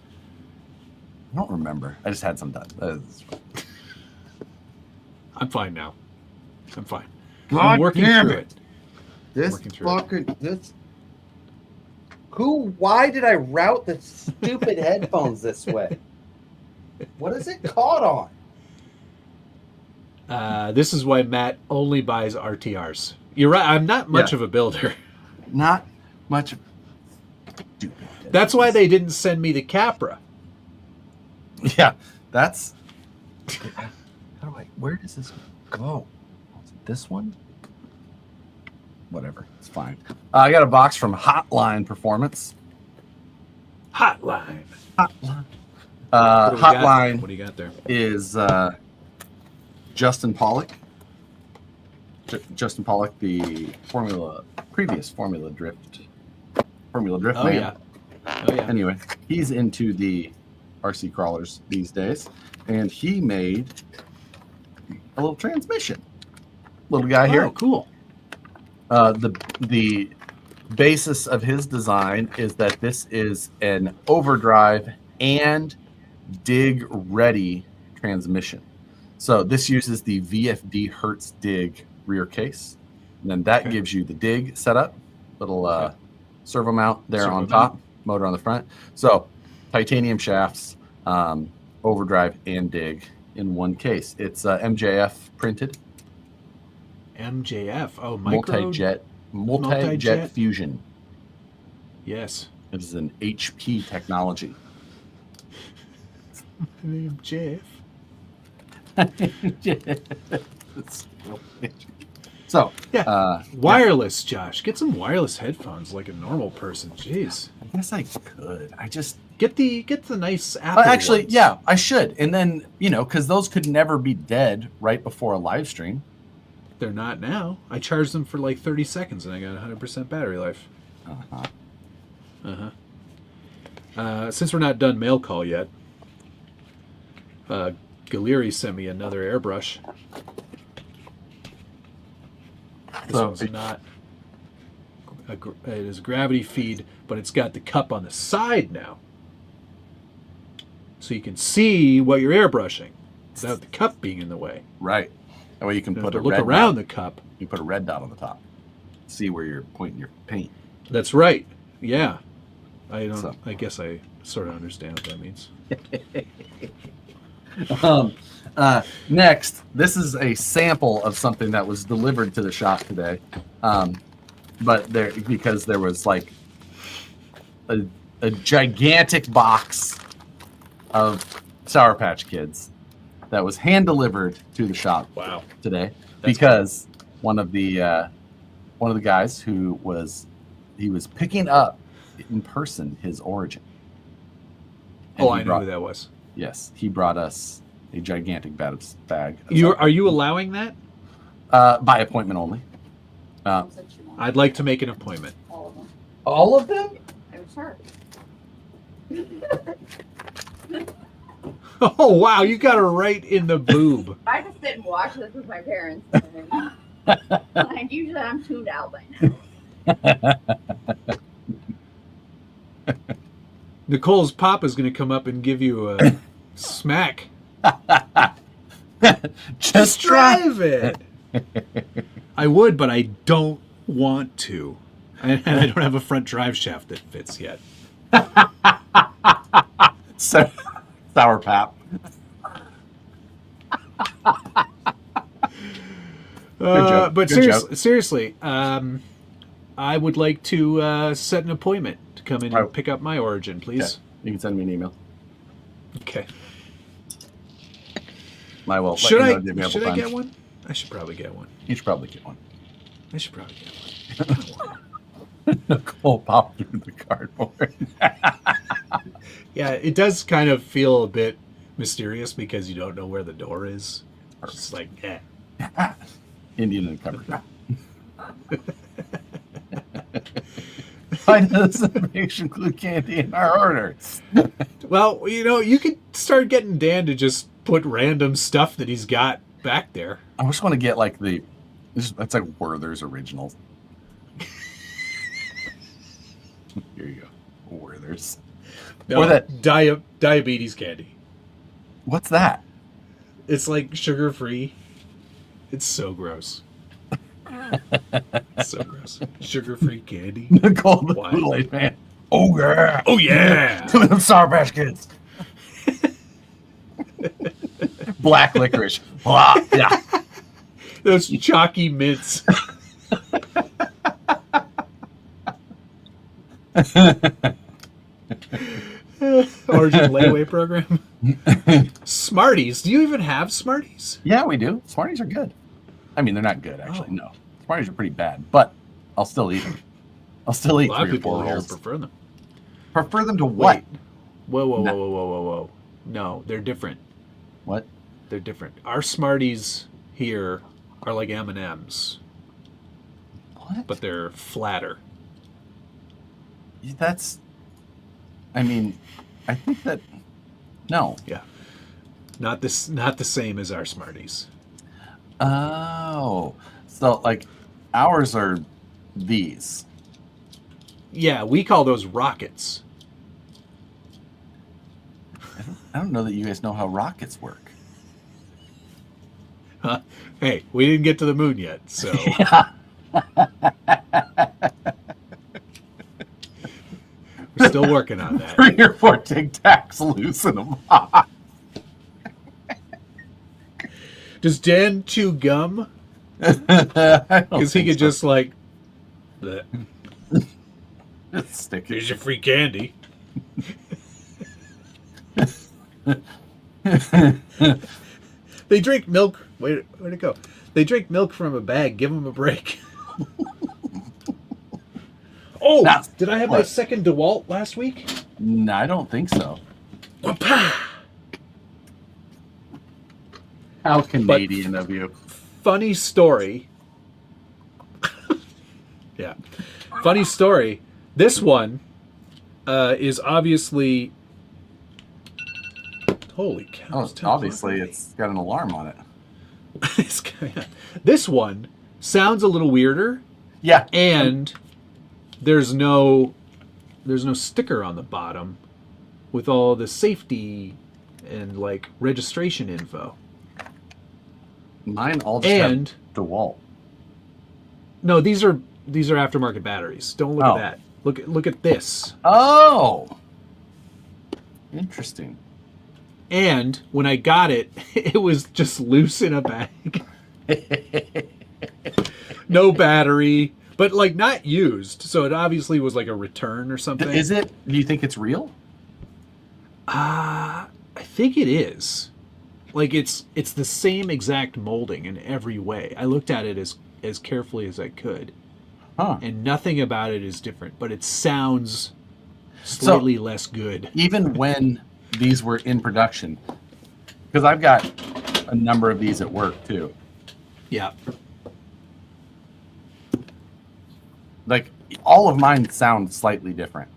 I don't remember. I just had some done. I'm fine now. I'm fine. God I'm working damn through it. it. This Working through fucking this. Why did I route the stupid headphones this way? What is it caught on? This is why Matt only buys RTRs. You're right. I'm not much of a builder. Not much. Stupid. That's why they didn't send me the Capra. Yeah, that's... How do I... Where does this go? Is it this one? Whatever. It's fine. I got a box from Hotline Performance. Hotline. Hotline What do you got there? is Justin Pollock. Justin Pollock, the previous Formula Drift Oh man. yeah. Oh yeah. Anyway, he's into the RC crawlers these days, and he made a little transmission. Little guy here. Oh, cool. The basis of his design is that this is an overdrive and dig ready transmission. So this uses the VFD Hertz dig rear case, and then that gives you the dig setup, little servo mount there Servo on mount. top, motor on the front. So titanium shafts, overdrive and dig in one case. It's MJF printed. MJF. Oh, micro. Multi-jet multi-jet? fusion. Yes. It is an HP technology. MJF. So, Yeah. Wireless, Josh. Get some wireless headphones like a normal person. Jeez. I guess I could. I just Get the nice Apple actually, ones. yeah, I should. And then, because those could never be dead right before a live stream. They're not now. I charged them for like 30 seconds and I got 100% battery life. Since we're not done mail call yet, Galeri sent me another airbrush. This So- one's not. It is a gravity feed, but it's got the cup on the side now. So you can see what you're airbrushing without the cup being in the way. Right. That way you can You put have a to look red around dot. the cup. You put a red dot on the top. See where you're pointing your paint. That's right. Yeah. I don't. So. I guess I sort of understand what that means. Next, this is a sample of something that was delivered to the shop today. But because there was like a gigantic box of Sour Patch Kids that was hand delivered to the shop Wow. today That's because one of the guys who was picking up in person his origin. And Oh, he I know brought- who that was. Yes, he brought us a gigantic bag. Of Are you allowing that? by appointment only. I'd like to make an appointment. All of them. All of them? I'm sure. Oh wow, you got her right in the boob. I just sit and watch this with my parents. Like, usually I'm tuned out by now. Nicole's papa's gonna come up and give you a smack. Just drive it. I would, but I don't want to. And I don't have a front drive shaft that fits yet. So, sour pap. joke. But Good joke. seriously, I would like to set an appointment to come in Oh. and pick up my origin, please. You can send me an email. Okay. I will. Should let you I know the available should I times. get one? I should probably get one. You should probably get one. I should probably get one. Nicole popped through the cardboard. Yeah, it does kind of feel a bit mysterious because you don't know where the door is. It's just like, Indian in the cupboard. Why does the picture include candy in our orders? Well, you could start getting Dan to just put random stuff that he's got back there. I just want to get like that's like Werther's Originals. Here you go. Werther's. No, Or that. diabetes candy. What's that? It's like sugar-free. It's so gross. So gross. Sugar-free candy. Nicole the Why? Kool-Aid man. Oh yeah. Oh, yeah. Some of them Sour Patch Kids. Black licorice. Blah. Yeah. Those chalky mints. Origin layaway program. Smarties. Do you even have Smarties? Yeah, we do. Smarties are good. I mean, they're not good, actually. Oh. No. Smarties are pretty bad, but I'll still eat them. I'll still eat A lot of 3 or people 4 here rolls. prefer them. Prefer them to what? Wait. Whoa, whoa, No. whoa, whoa, whoa, whoa, whoa. No, they're different. What? They're different. Our Smarties here are like M&Ms, What? but they're flatter. That's. I mean, I think that. No. Yeah. Not the same as our Smarties. Oh. So, like, ours are these. Yeah, we call those rockets. I don't know that you guys know how rockets work. Huh? Hey, we didn't get to the moon yet, so we're still working on that. 3 or 4 Tic Tacs, loosen them off. Does Dan chew gum? Because he could just like, bleh. stick it. Here's your free candy. They drink milk. Where'd it go? They drink milk from a bag. Give them a break. Oh, Now, did I have my what? second Dewalt last week? No, I don't think so. Whoopah! How Canadian of you. Funny story. Yeah. Funny story. This one is obviously. Holy cow. Oh, it's 10 o'clock obviously, already. it's got an alarm on it. This one sounds a little weirder, Yeah. and there's no sticker on the bottom with all the safety and like registration info. Mine all just And have DeWalt. no, these are aftermarket batteries. Don't look Oh. at that. Look at this. Oh! Interesting. And when I got it, it was just loose in a bag. No battery, but like not used. So it obviously was like a return or something. Is it? Do you think it's real? I think it is. Like it's the same exact molding in every way. I looked at it as carefully as I could, Huh. and nothing about it is different. But it sounds slightly less good. Even when these were in production, because I've got a number of these at work too. Yeah. Like all of mine sound slightly different.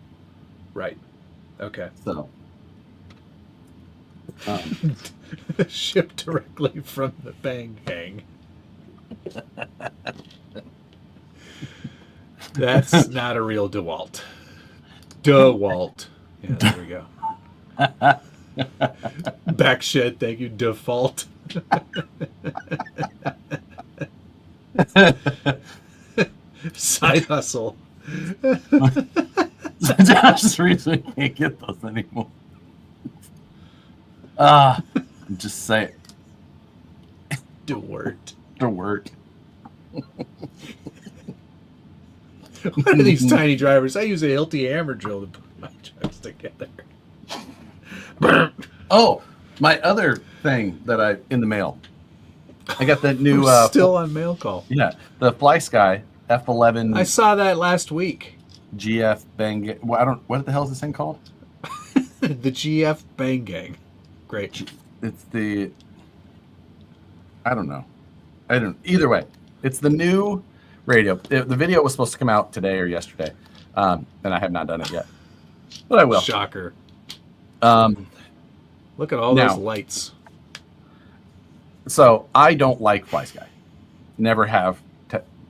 Right. Okay. So. Shipped directly from the Bang Hang. That's not a real DeWalt. DeWalt. Yeah, there we go. Backshed, thank you, default. Side hustle. Josh recently can't get those anymore. Just say it. DeWort. The word. What are these tiny drivers? I use a Hilti hammer drill to put my trucks together. Oh, my other thing that I in the mail. I got that new We're still on mail call. yeah, the Fly Sky F11. I saw that last week. GF Bang. Well, I don't. What the hell is this thing called? The GF Bang Gang. Great. It's the. I don't know. I don't. Either way, it's the new radio. The video was supposed to come out today or yesterday, and I have not done it yet, but I will. Shocker. Look at all those lights. So I don't like Fly Sky. Never have.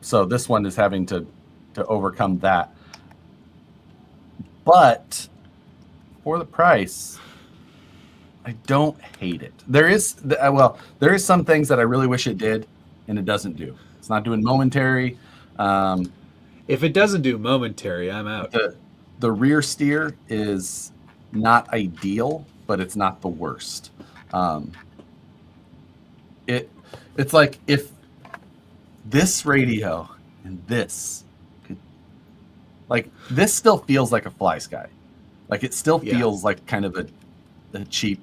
So this one is having to overcome that. But for the price, I don't hate it. There is some things that I really wish it did, and it doesn't do. It's not doing momentary. If it doesn't do momentary, I'm out. The rear steer is not ideal, but it's not the worst. It's like if this radio and this could, like, this still feels like a Fly Sky. Like, it still feels like kind of a cheap,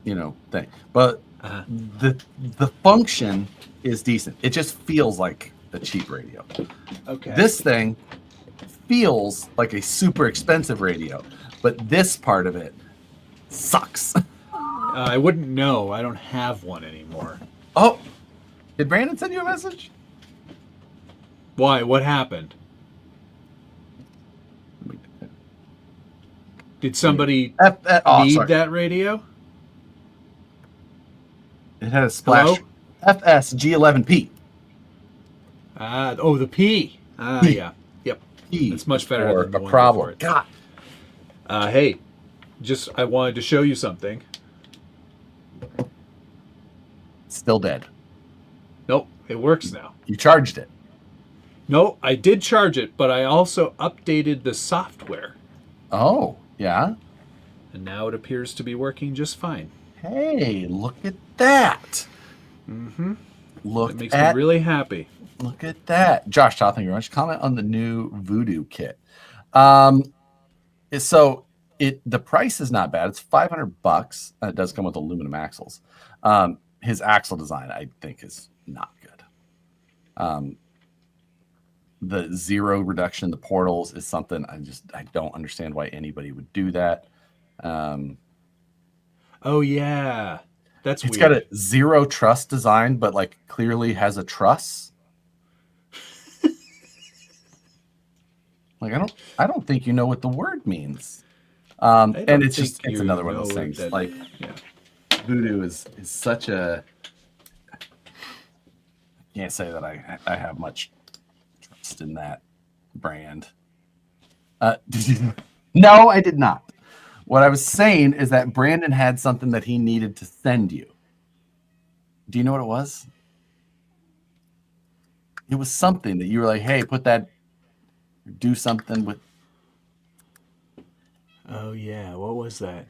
thing. But the function is decent. It just feels like a cheap radio. Okay. This thing feels like a super expensive radio, but this part of it sucks. I wouldn't know. I don't have one anymore. Oh, did Brandon send you a message? Why? What happened? Did somebody need that radio? It had a splash. FSG11P. The P. Yeah. Yep. P. It's much better than the one problem. God. Hey, I wanted to show you something. Still dead. Nope, it works now. You charged it. No, I did charge it, but I also updated the software. Oh, yeah. And now it appears to be working just fine. Hey, look at that. Mm-hmm. It makes me really happy. Look at that. Josh, thank you very much. Comment on the new Voodoo kit. So the price is not bad. It's $500. It does come with aluminum axles. His Axial design, I think, is not good. The zero reduction in the portals is something I don't understand why anybody would do that. Oh yeah, that's it's weird. got a zero truss design, but like clearly has a truss. Like I don't think you know what the word means. And it's another one of those things. Like Voodoo is such a. I can't say that I have much trust in that brand. No, I did not. What I was saying is that Brandon had something that he needed to send you. Do you know what it was? It was something that you were like, hey, do something with. Oh, yeah. What was that?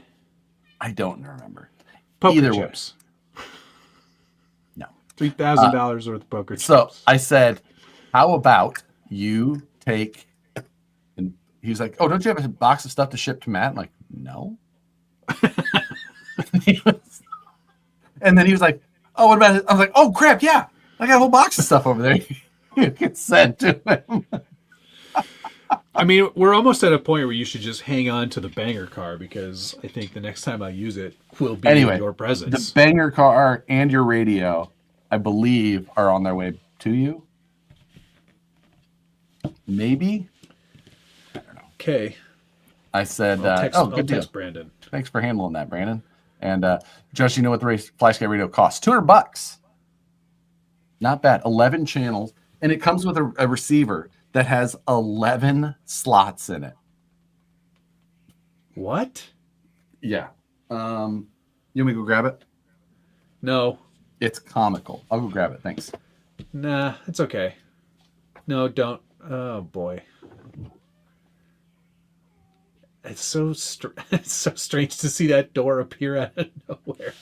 I don't remember. Poker chips. No. $3,000 worth of poker chips. So I said, how about you take. And he was like, oh, don't you have a box of stuff to ship to Matt? I'm like, no. And then he was like, oh, what about it? I was like, oh, crap, yeah. I got a whole box of stuff over there you can send to him. I mean, we're almost at a point where you should just hang on to the banger car because I think the next time I use it will be in your presence. The banger car and your radio, I believe, are on their way to you. Maybe? I don't know. Okay. I said, I'll good deal. text Brandon. Thanks for handling that, Brandon. And Josh, you know what the Fly Sky radio costs? $200. Not bad. 11 channels. And it comes with a receiver that has 11 slots in it. What? Yeah. You want me to go grab it? No. It's comical. I'll go grab it. Thanks. Nah, it's okay. No, don't. Oh, boy. It's so it's so strange to see that door appear out of nowhere.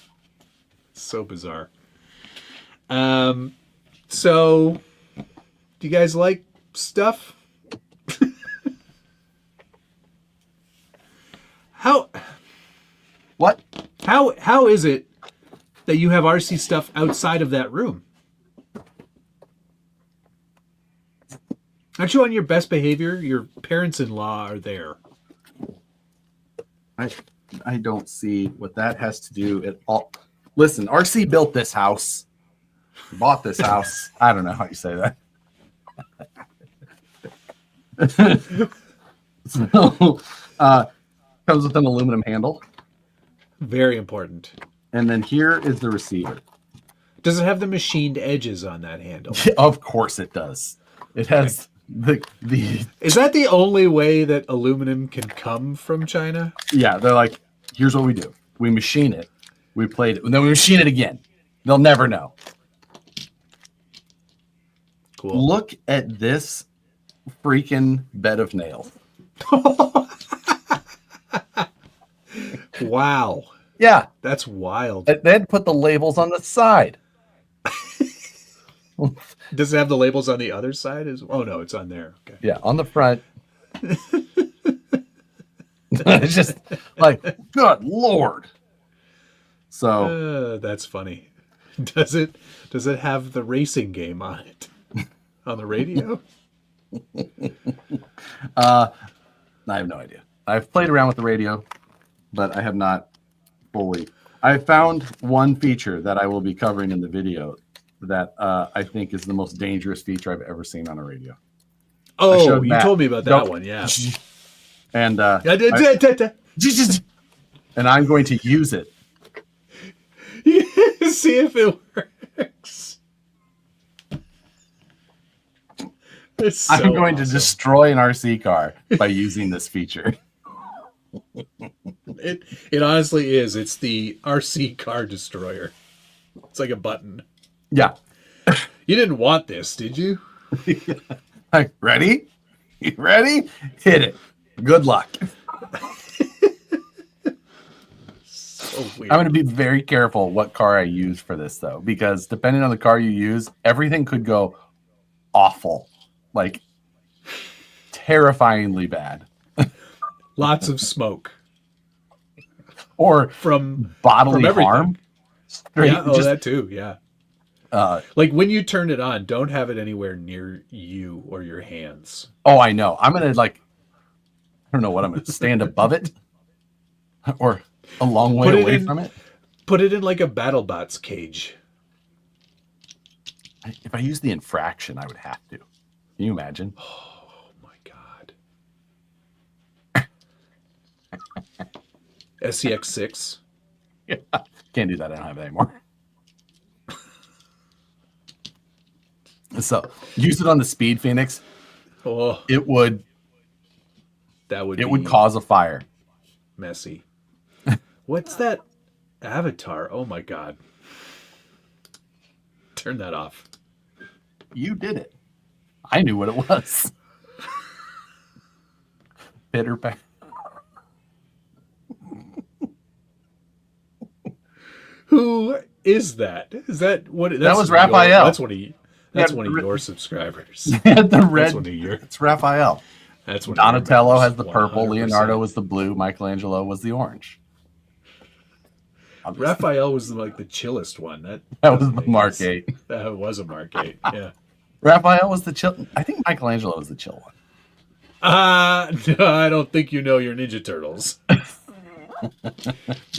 So bizarre. So, do you guys like stuff? What? How is it that you have RC stuff outside of that room? Actually, Aren't you on your best behavior? Your parents-in-law are there. I don't see what that has to do at all. Listen, RC built this house. Bought this house. I don't know how you say that. So, comes with an aluminum handle. Very important. And then here is the receiver. Does it have the machined edges on that handle? Of course it does. It has the Is that the only way that aluminum can come from China? yeah, they're like, here's what we do. We machine it. We plate it. And then we machine it again. They'll never know. Cool. Look at this freaking bed of nails. Wow. Yeah. That's wild. They had put the labels on the side. Does it have the labels on the other side? Oh, no, it's on there. Okay. Yeah, on the front. It's just like, good Lord. So That's funny. Does it have the racing game on it? On the radio? I have no idea. I've played around with the radio, but I have not fully. I found one feature that I will be covering in the video that I think is the most dangerous feature I've ever seen on a radio. Oh, you told me about that Nope. one, yeah. And and I'm going to use it. See if it works. It's so I'm going to awesome. destroy an RC car by using this feature. It honestly is. It's the RC car destroyer. It's like a button. Yeah. You didn't want this, did you? Like, ready? You ready? Hit it. Good luck. So weird. I'm going to be very careful what car I use for this, though, because depending on the car you use, everything could go awful. Like, terrifyingly bad. Lots of smoke. Or From bodily everything. harm. Straight- Yeah, just, that too, yeah. Like when you turn it on, don't have it anywhere near you or your hands. oh, I know. I'm going to, like, I don't know what I'm going to stand above it or a long way Put it away in- from it. Put it in like a BattleBots cage. If I use the infraction, I would have to. Can you imagine? Oh my god. SCX6. Yeah. Can't do that. I don't have it anymore. So use it on the Speed Phoenix. Oh, It would that would cause a fire. messy. What's that avatar? Oh my god. Turn that off. You did it. I knew what it was. Bitter back. Who is that? Is that what? was one of Raphael. Your, that's one of you. That's Yeah, one of your subscribers. The red. That's one of your. It's Raphael. That's one of your Donatello members, has the purple. 100%. Leonardo was the blue. Michelangelo was the orange. Raphael was like the chillest one. That was doesn't the make Mark sense. 8. That was a Mark 8. Yeah. Raphael was the chill. I think Michelangelo was the chill one. No, I don't think you know your Ninja Turtles.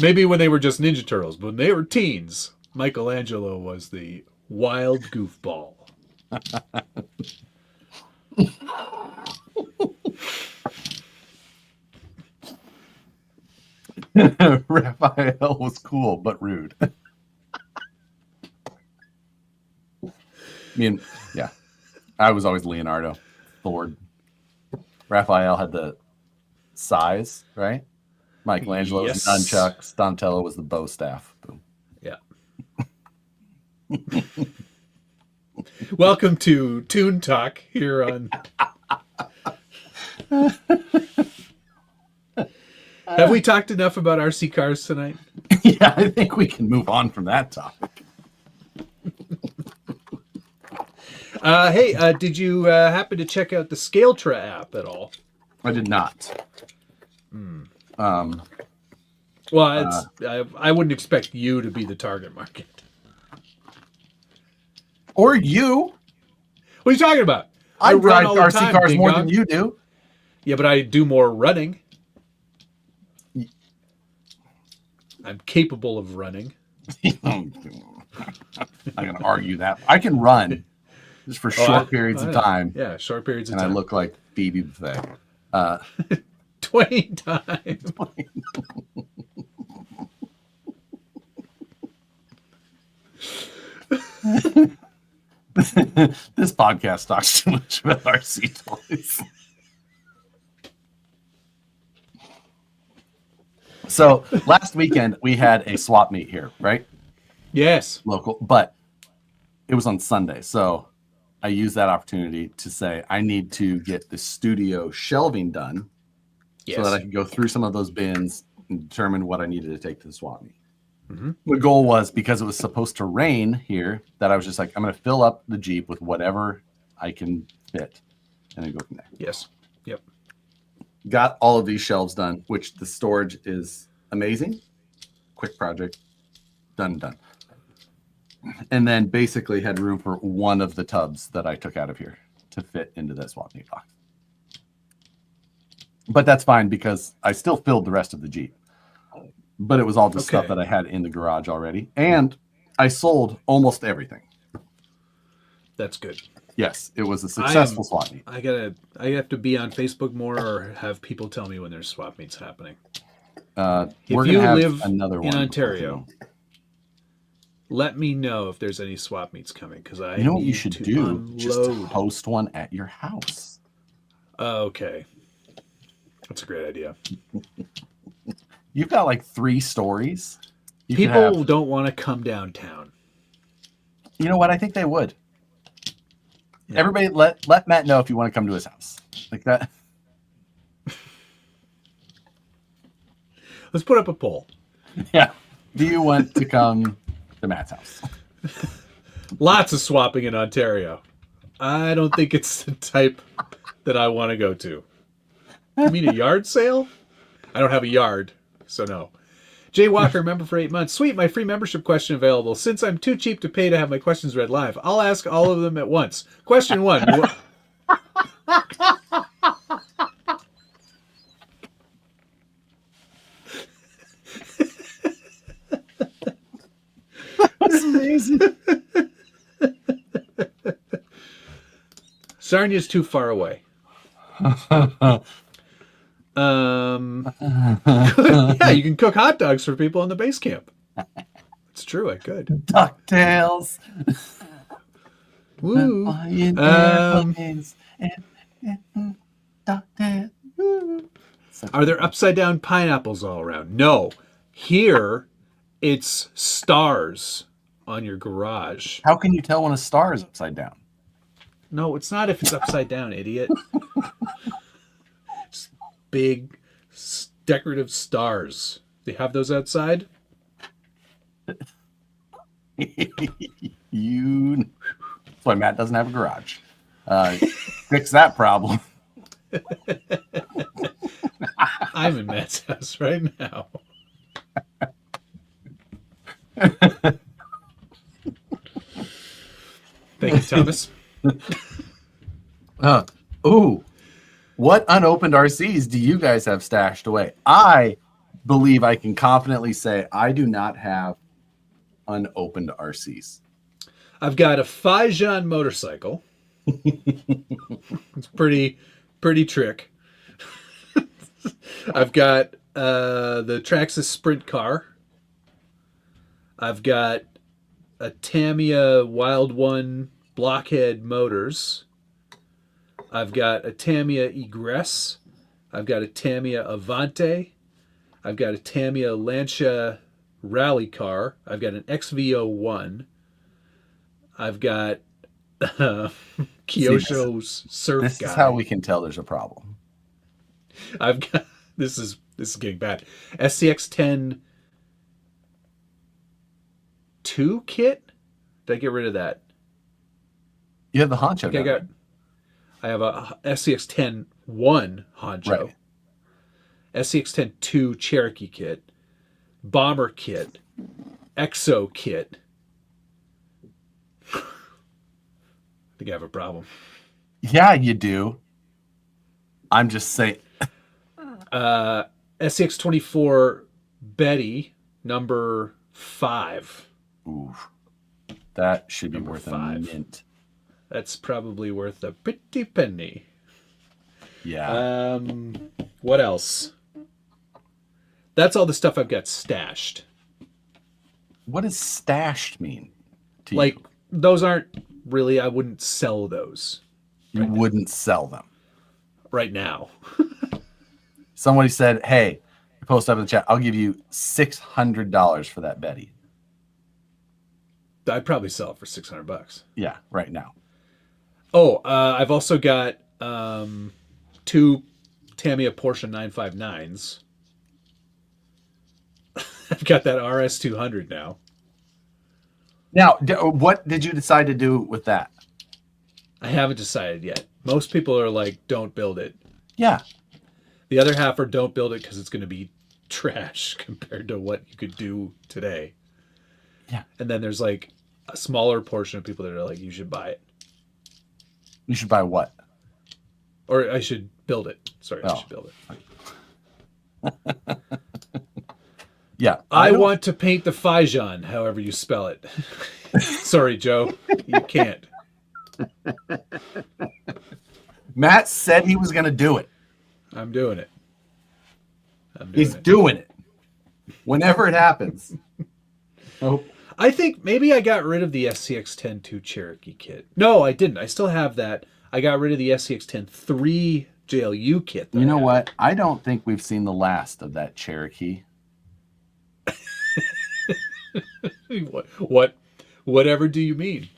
Maybe when they were just Ninja Turtles, but when they were teens, Michelangelo was the wild goofball. Raphael was cool but rude. Yeah. I was always Leonardo. Thor. Raphael had the size, right? Michelangelo was Yes. the nunchucks. Donatello was the bow staff. Boom. Yeah. Welcome to Toon Talk here on. Have we talked enough about RC cars tonight? Yeah, I think we can move on from that topic. Hey, did you happen to check out the Scaletra app at all? I did not. Well, I wouldn't expect you to be the target market. Or you. What are you talking about? I run drive all the RC time, cars ding more dong. than you do. Yeah, but I do more running. I'm capable of running. I'm going to argue that. I can run just for short periods of time. Yeah, short periods of And time. I look like Phoebe Buffet. 20 times. This podcast talks too much about RC toys. So last weekend we had a swap meet here, right? Yes. Local, but it was on Sunday. So I used that opportunity to say I need to get the studio shelving done so that I could go through some of those bins and determine what I needed to take to the swap meet. Mm-hmm. The goal was, because it was supposed to rain here, that I was just like, I'm going to fill up the Jeep with whatever I can fit and then go from there. Yes. Yep. Got all of these shelves done, which the storage is amazing. Quick project. Done. And then basically had room for one of the tubs that I took out of here to fit into that swap meet box. But that's fine because I still filled the rest of the Jeep. But it was all just stuff that I had in the garage already. And I sold almost everything. That's good. Yes, it was a successful swap meet. I have to be on Facebook more or have people tell me when there's swap meets happening. We're If gonna you have live another in one Ontario, let me know if there's any swap meets coming, because I You know what you need should to do? unload. Just host one at your house. Okay. That's a great idea. You've got like 3 stories. People don't want to come downtown. You know what? I think they would. Yeah. Everybody, let Matt know if you want to come to his house. Like that. Let's put up a poll. Yeah. Do you want to come to Matt's house? Lots of swapping in Ontario. I don't think it's the type that I want to go to. You mean a yard sale? I don't have a yard, so no. Jay Walker, member for 8 months. Sweet, my free membership question available. Since I'm too cheap to pay to have my questions read live, I'll ask all of them at once. Question 1. That's amazing. Sarnia's too far away. Yeah, you can cook hot dogs for people in the base camp. It's true, I could. DuckTales. Woo. Are there upside down pineapples all around? No. Here, it's stars on your garage. How can you tell when a star is upside down? No, it's not if it's upside down, idiot. It's big, decorative stars. They have those outside? That's why Matt doesn't have a garage. Fix that problem. I'm in Matt's house right now. Thank you, Thomas. What unopened RCs do you guys have stashed away? I believe I can confidently say I do not have unopened RCs. I've got a Fajan motorcycle. It's pretty trick. I've got the Traxxas Sprint car. I've got a Tamiya Wild One blockhead motors. I've got a Tamiya Egress. I've got a Tamiya Avante. I've got a Tamiya Lancia rally car. I've got an XV01. I've got Kyosho's Surf This Guy. is how we can tell there's a problem. I've got this is getting bad. SCX10 2 kit. Did I get rid of that? You have the honcho. Okay, I have a SCX10 1 honcho. Right. SCX10 2 Cherokee kit. Bomber kit. Exo kit. I think I have a problem. Yeah, you do. I'm just saying. SCX-24 Betty, number 5. Ooh, that should be Number worth 5. a mint. That's probably worth a pretty penny. Yeah. What else? That's all the stuff I've got stashed. What does stashed mean to Like, you? those aren't really, I wouldn't sell those You wouldn't sell them. right now. Somebody said, hey, post up in the chat, I'll give you $600 for that Betty. I'd probably sell it for $600. Yeah, right now. Oh, I've also got 2 Tamiya Porsche 959s. I've got that RS200 now. Now, what did you decide to do with that? I haven't decided yet. Most people are like, don't build it. Yeah. The other half are don't build it because it's going to be trash compared to what you could do today. Yeah. And then there's like a smaller portion of people that are like, you should buy it. You should buy what? Or I should build it. Sorry, I Oh. should build it. Yeah. I don't- want to paint the Fijan, however you spell it. Sorry, Joe. You can't. Matt said he was going to do it. I'm doing it. He's doing it. Whenever it happens. Oh. I think maybe I got rid of the SCX-10-2 Cherokee kit. No, I didn't. I still have that. I got rid of the SCX-10-3 JLU kit. You know what? I don't think we've seen the last of that Cherokee. Whatever do you mean?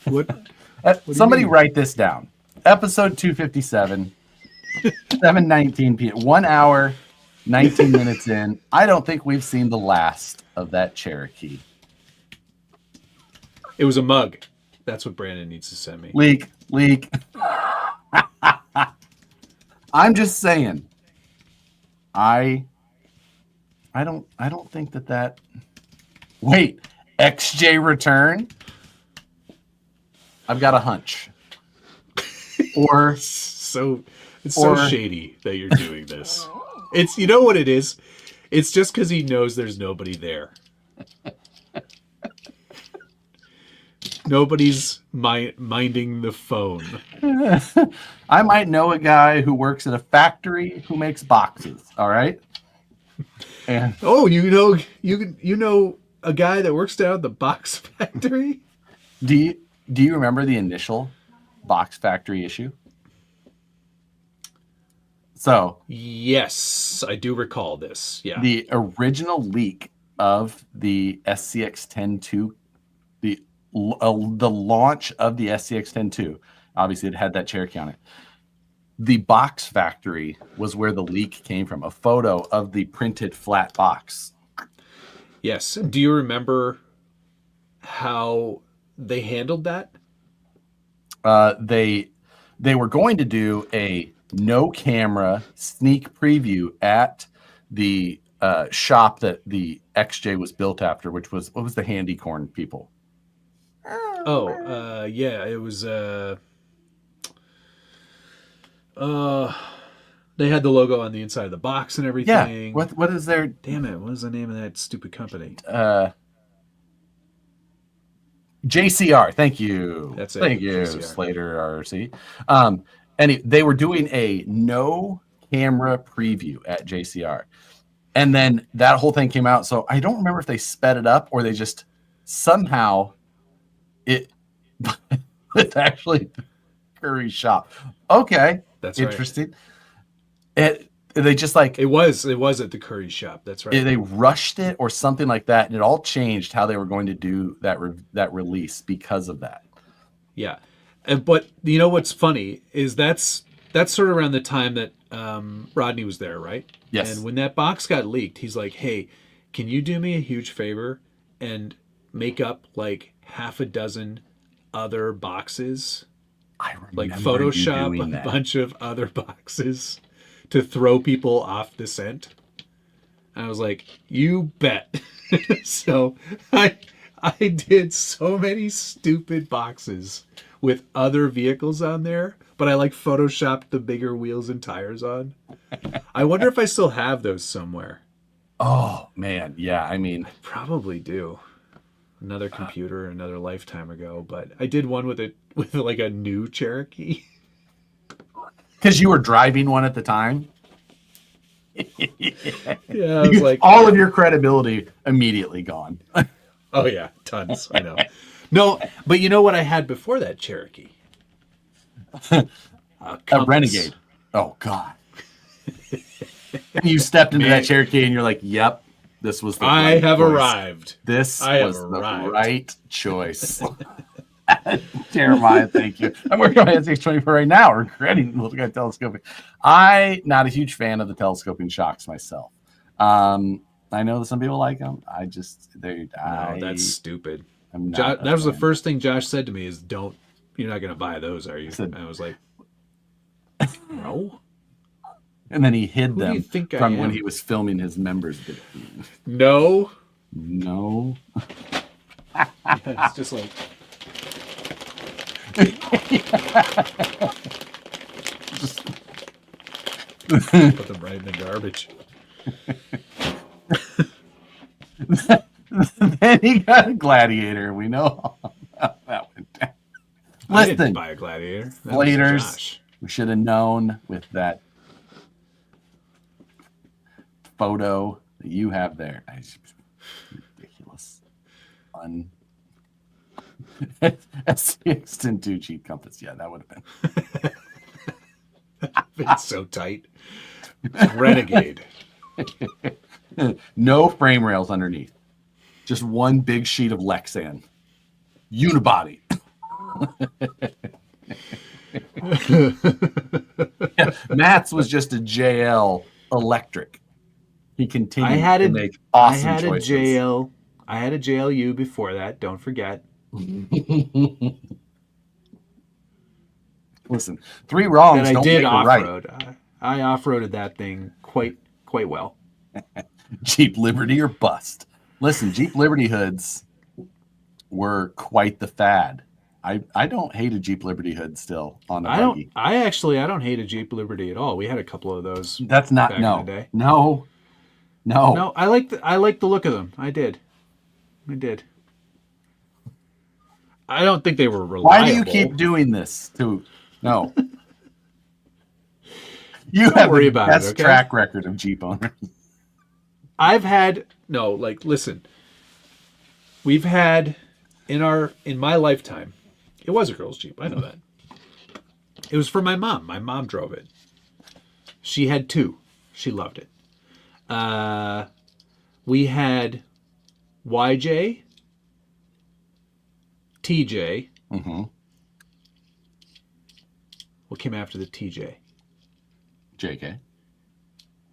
What? Somebody mean? write this down. Episode 257, 7:19 p.m. 1 hour, 19 minutes in. I don't think we've seen the last of that Cherokee. It was a mug. That's what Brandon needs to send me. Leak. I'm just saying. I don't think that. Wait, XJ return? I've got a hunch. Or So it's Or- so shady that you're doing this. It's, you know what it is? It's just because he knows there's nobody there. Nobody's minding the phone. I might know a guy who works at a factory who makes boxes. All right. And Oh, you know a guy that works down at the box factory? do you remember the initial box factory issue? So Yes, I do recall this. Yeah. the original leak of the SCX-10-2, the launch of the SCX-10-2, obviously it had that Cherokee on it. The box factory was where the leak came from. A photo of the printed flat box. Yes. Do you remember how they handled that? They were going to do a no camera sneak preview at the shop that the XJ was built after, which was, what was the Handy Corn people? Oh, yeah, it was they had the logo on the inside of the box and Yeah. everything. What is their Damn it, what was the name of that stupid company? JCR? Thank you. That's it, Thank you, JCR. Slater RC. And they were doing a no camera preview at JCR, and then that whole thing came out. So I don't remember if they sped it up or they just somehow it's actually Curry's shop. Okay, That's right. interesting. They just like It was at the Curry shop. That's right. they rushed it or something like that, and it all changed how they were going to do that release because of that. Yeah. But you know what's funny is that's sort of around the time that Rodney was there, right? Yes. And when that box got leaked, he's like, "Hey, can you do me a huge favor and make up like half a dozen other boxes, I remember like you Photoshop doing a that. bunch of other boxes to throw people off the scent?" I was like, "You bet." So I did so many stupid boxes with other vehicles on there, but I like photoshopped the bigger wheels and tires on. I wonder if I still have those somewhere. Oh man, yeah. I mean, Probably do. Another computer, another lifetime ago, but I did one with like a new Cherokee. because you were driving one at the time. Yeah, I was like, all of your credibility immediately gone. oh yeah, tons. I know. No, but you know what I had before that Cherokee? A Compass. Renegade. Oh God. And you stepped into that Cherokee and you're like, "Yep, this was the I right have choice. Arrived. This I have was arrived. the right choice." Jeremiah, thank you. I'm working on my SX24 right now, regretting the little guy telescoping. Not a huge fan of the telescoping shocks myself. I know that some people like them. No, that's stupid. I'm not That was the first thing Josh said to me is, "Don't, you're not going to buy those, are you?" And I was like, no. And then he hid Who do them you think I from when am? he was filming his members video. No. No. It's just like, put them right in the garbage. Then he got a Gladiator. We know how that went down. I didn't Listen, buy a Gladiator. That was Flaters, Josh. we should have known with that photo that you have there. Ridiculous. SCX 2 compass. Yeah, that would have been. It's so tight. It's Renegade. No frame rails underneath. Just one big sheet of Lexan. Unibody. Yeah, Matt's was just a JL electric. He continued to make awesome choices. I had a JLU before that, don't forget. Listen, 3 wrongs And I don't did make a off-road. right. I off-roaded that thing quite well. Jeep Liberty or bust. Listen, Jeep Liberty hoods were quite the fad. I don't hate a Jeep Liberty hood still on the buggy. I don't hate a Jeep Liberty at all. We had a couple of those. That's not back in the day. No. No, I like the look of them. I did. I don't think they were reliable. Why do you keep doing this? No. You have worry the about it, best okay? track record of Jeep owners. We've had in my lifetime, it was a girl's Jeep. I know that. It was for my mom. My mom drove it. She had 2. She loved it. We had YJ, TJ. Mm-hmm. What came after the TJ? JK.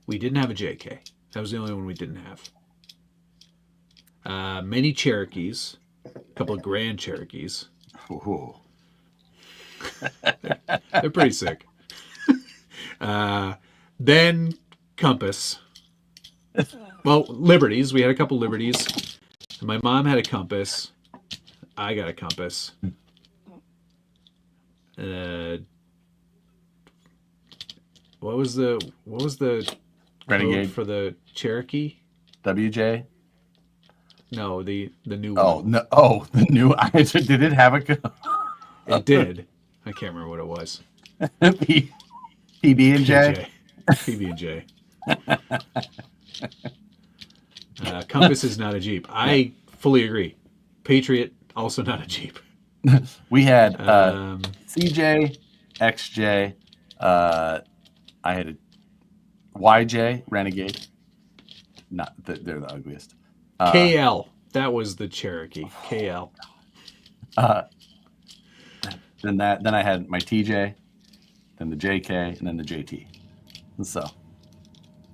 We didn't have a JK. That was the only one we didn't have. Many Cherokees, a couple of Grand Cherokees. Ooh. They're pretty sick. Then Compass. Well, Liberties. We had a couple Liberties. My mom had a Compass. I got a Compass. What was the Renegade code for the Cherokee? WJ. No, the new Oh one. no! Oh, the new. Did it have a It did. I can't remember what it was. PB and J? PB&J. Compass is not a Jeep. I fully agree. Patriot, also not a Jeep. We had CJ, XJ. I had a YJ Renegade. They're the ugliest. KL. That was the Cherokee. KL. Then I had my TJ, then the JK, and then the JT. So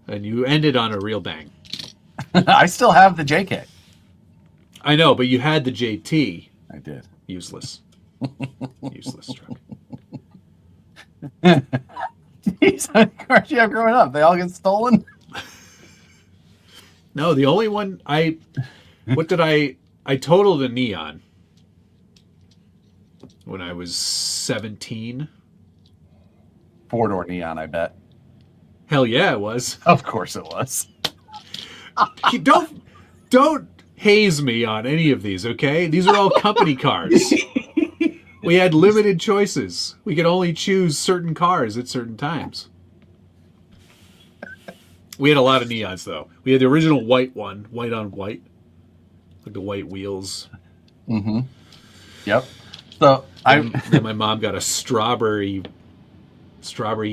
And you ended on a real bang. I still have the JK. I know, but you had the JT. I did. Useless. Useless truck. Jeez, how many cars you have growing up? They all get stolen? No, the only one I totaled a Neon. when I was 17. 4-door neon, I bet. Hell yeah, it was. Of course it was. Don't haze me on any of these, okay? These are all company cars. We had limited choices. We could only choose certain cars at certain times. We had a lot of neons, though. We had the original white one, white on white. Like the white wheels. Mm-hmm. Yep. So then my mom got a strawberry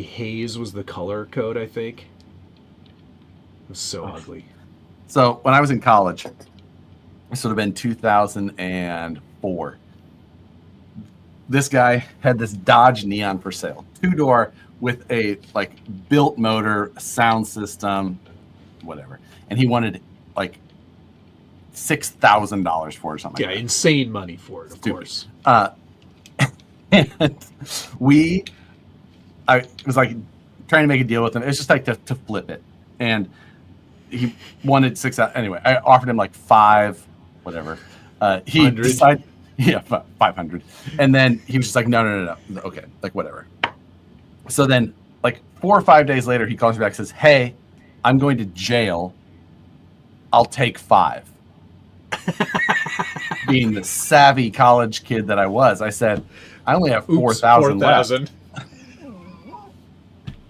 haze was the color code, I think. It was so ugly. So when I was in college, this would have been 2004. This guy had this Dodge Neon for sale, 2-door with a like built motor, sound system, whatever, and he wanted like $6,000 for it or something. Yeah, like that. insane money for it, of course. And I was like trying to make a deal with him. It's just like to flip it, and he wanted 6,000. Anyway, I offered him like 5, whatever. He 100? decided, yeah, 500, and then he was just like, no, okay, like whatever. So then, like 4 or 5 days later, he calls me back and says, "Hey, I'm going to jail. I'll take 5." Being the savvy college kid that I was, I said, "I only have 4,000 left."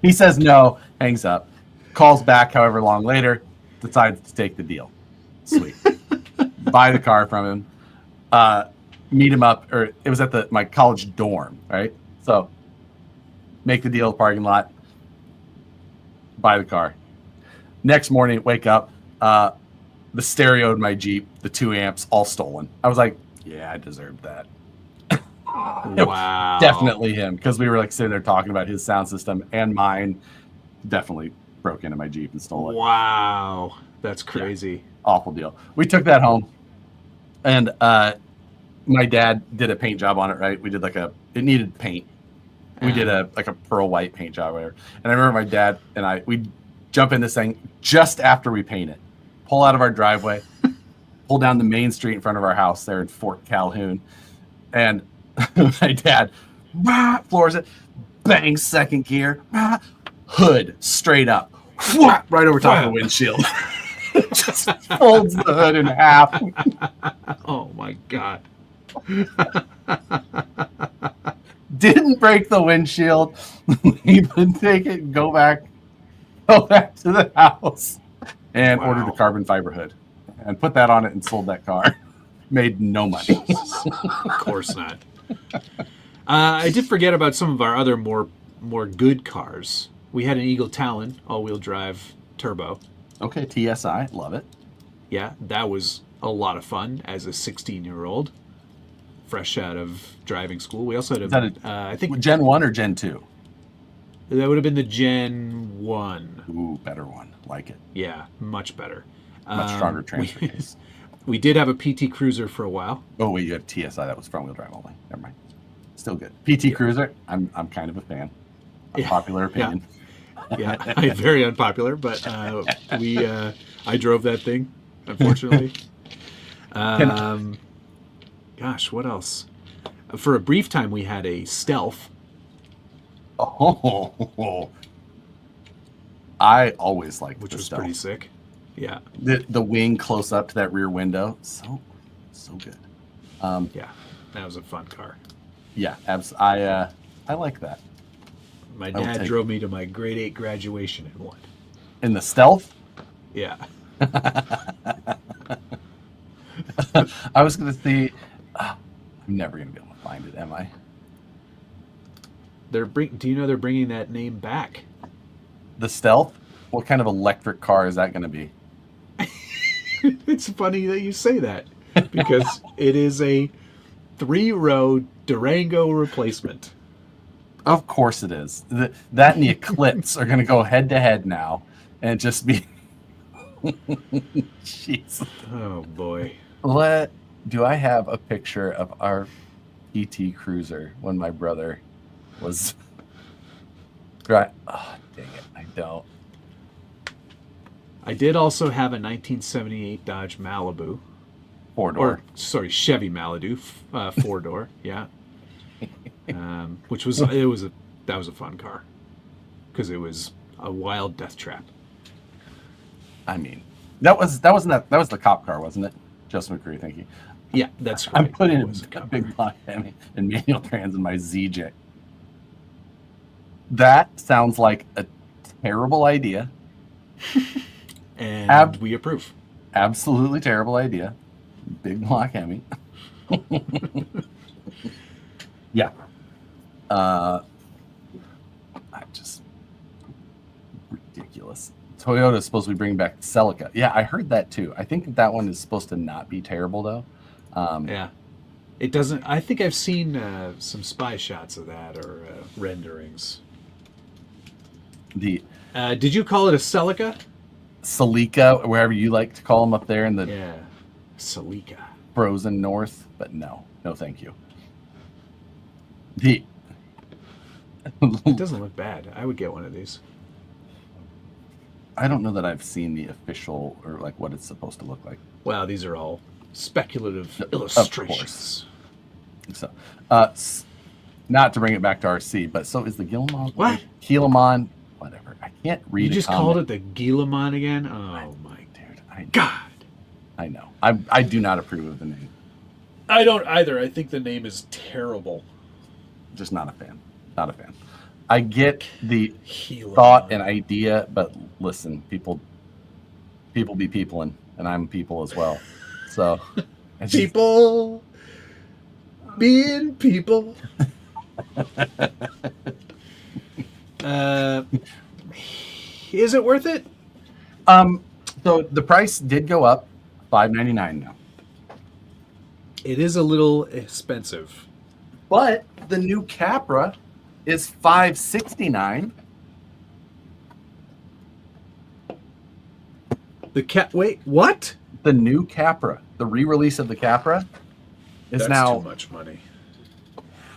He says no, hangs up, calls back however long later, decides to take the deal. Sweet. Buy the car from him, meet him up, or it was at my college dorm, right? So make the deal at the parking lot, buy the car. Next morning, wake up, the stereo in my Jeep, the 2 amps, all stolen. I was like, yeah, I deserved that. Wow. Definitely him, because we were like sitting there talking about his sound system, and mine definitely broke into my Jeep and stole it. Wow. That's crazy. Yeah, awful deal. We took that home, and my dad did a paint job on it, right? We did it needed paint. We did a pearl white paint job, whatever. And I remember my dad and we jump in this thing just after we paint it, pull out of our driveway, pull down the main street in front of our house there in Fort Calhoun, and my dad floors it, bangs second gear, hood straight up, right over top of the windshield. Just folds the hood in half. Oh my God. Didn't break the windshield. Even take it, go back to the house, and ordered a carbon fiber hood, and put that on it and sold that car. Made no money. Of course not. I did forget about some of our other more good cars. We had an Eagle Talon, all-wheel drive turbo. Okay, TSI, love it. Yeah, that was a lot of fun as a 16-year-old, fresh out of driving school. We also had I think Gen 1 or Gen 2? That would have been the Gen 1. Ooh, better one. Like it. Yeah, much better. Much stronger transfer case. We did have a PT Cruiser for a while. Oh, wait, you had TSI. That was front-wheel drive only. Never mind. Still good. PT Cruiser, I'm kind of a fan. Unpopular opinion. Yeah, very unpopular, but I drove that thing, unfortunately. Gosh, what else? For a brief time, we had a Stealth. Oh, I always liked which the was Stealth. pretty sick. Yeah, the wing close up to that rear window, so good. Yeah, that was a fun car. Yeah, I like that. My dad drove me to my grade 8 graduation in one. In the Stealth? Yeah. I was going to see. I'm never going to be able to find it, am I? Do you know they're bringing that name back? The Stealth? What kind of electric car is that going to be? It's funny that you say that, because it is a 3-row Durango replacement. Of course it is. That and the Eclipse are going to go head to head now, and just be. Jeez. Oh boy. Do I have a picture of our PT Cruiser when my brother was? Right. Oh, dang it! I don't. I did also have a 1978 Dodge Malibu. 4-door. Or, sorry, Chevy Malibu, 4-door, yeah. Which was that was a fun car because it was a wild death trap. I mean, that was the cop car, wasn't it? Justin McCree, thank you. Yeah, that's right. I'm putting It was a big block Hemi and manual trans in my ZJ. That sounds like a terrible idea. And we approve. Absolutely terrible idea. Big block Hemi. Yeah. I just ridiculous. Toyota is supposed to be bringing back Celica. Yeah, I heard that too. I think that one is supposed to not be terrible though. Yeah. It doesn't. I think I've seen some spy shots of that or renderings. The Did you call it a Celica? Celica, wherever you like to call them up there in the Yeah. Celica. frozen north, but no, thank you. The It doesn't look bad. I would get one of these. I don't know that I've seen the official or like what it's supposed to look like. Wow, these are all speculative Of illustrations. So, not to bring it back to RC, but so is the Gillimon? What? Gillimon, whatever. I can't read. You just called it the Gillimon again? Oh my dude! God! I know. I do not approve of the name. I don't either. I think the name is terrible. Just not a fan. Not a fan. I get the Gillimon. thought and idea, but listen, people be peopling, and I'm people as well. So, I just- People being people. Is it worth it? So the price did go up, $599 now. It is a little expensive. But the new Capra is $569. Wait, what? The new Capra, the re-release of the Capra, is That's now too much money.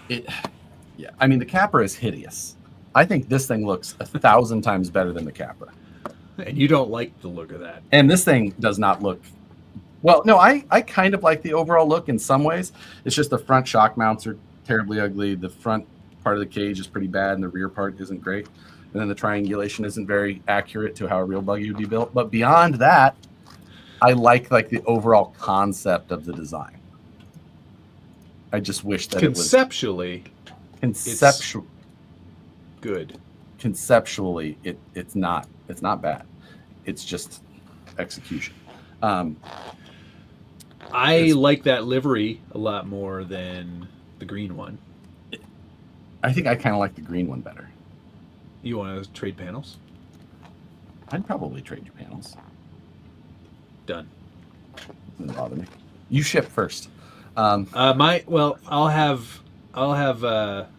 Yeah, I mean the Capra is hideous. I think this thing looks 1,000 times better than the Capra. And you don't like the look of that. And this thing does not look well. No, I kind of like the overall look in some ways. It's just the front shock mounts are terribly ugly. The front part of the cage is pretty bad, and the rear part isn't great. And then the triangulation isn't very accurate to how a real buggy would be built. But beyond that, I like the overall concept of the design. I just wish that Conceptually, conceptually good. Conceptually, it's not bad. It's just execution. I like that livery a lot more than the green one. I think I kind of like the green one better. You want to trade panels? I'd probably trade your panels. Done. Doesn't bother me. You ship first. I'll have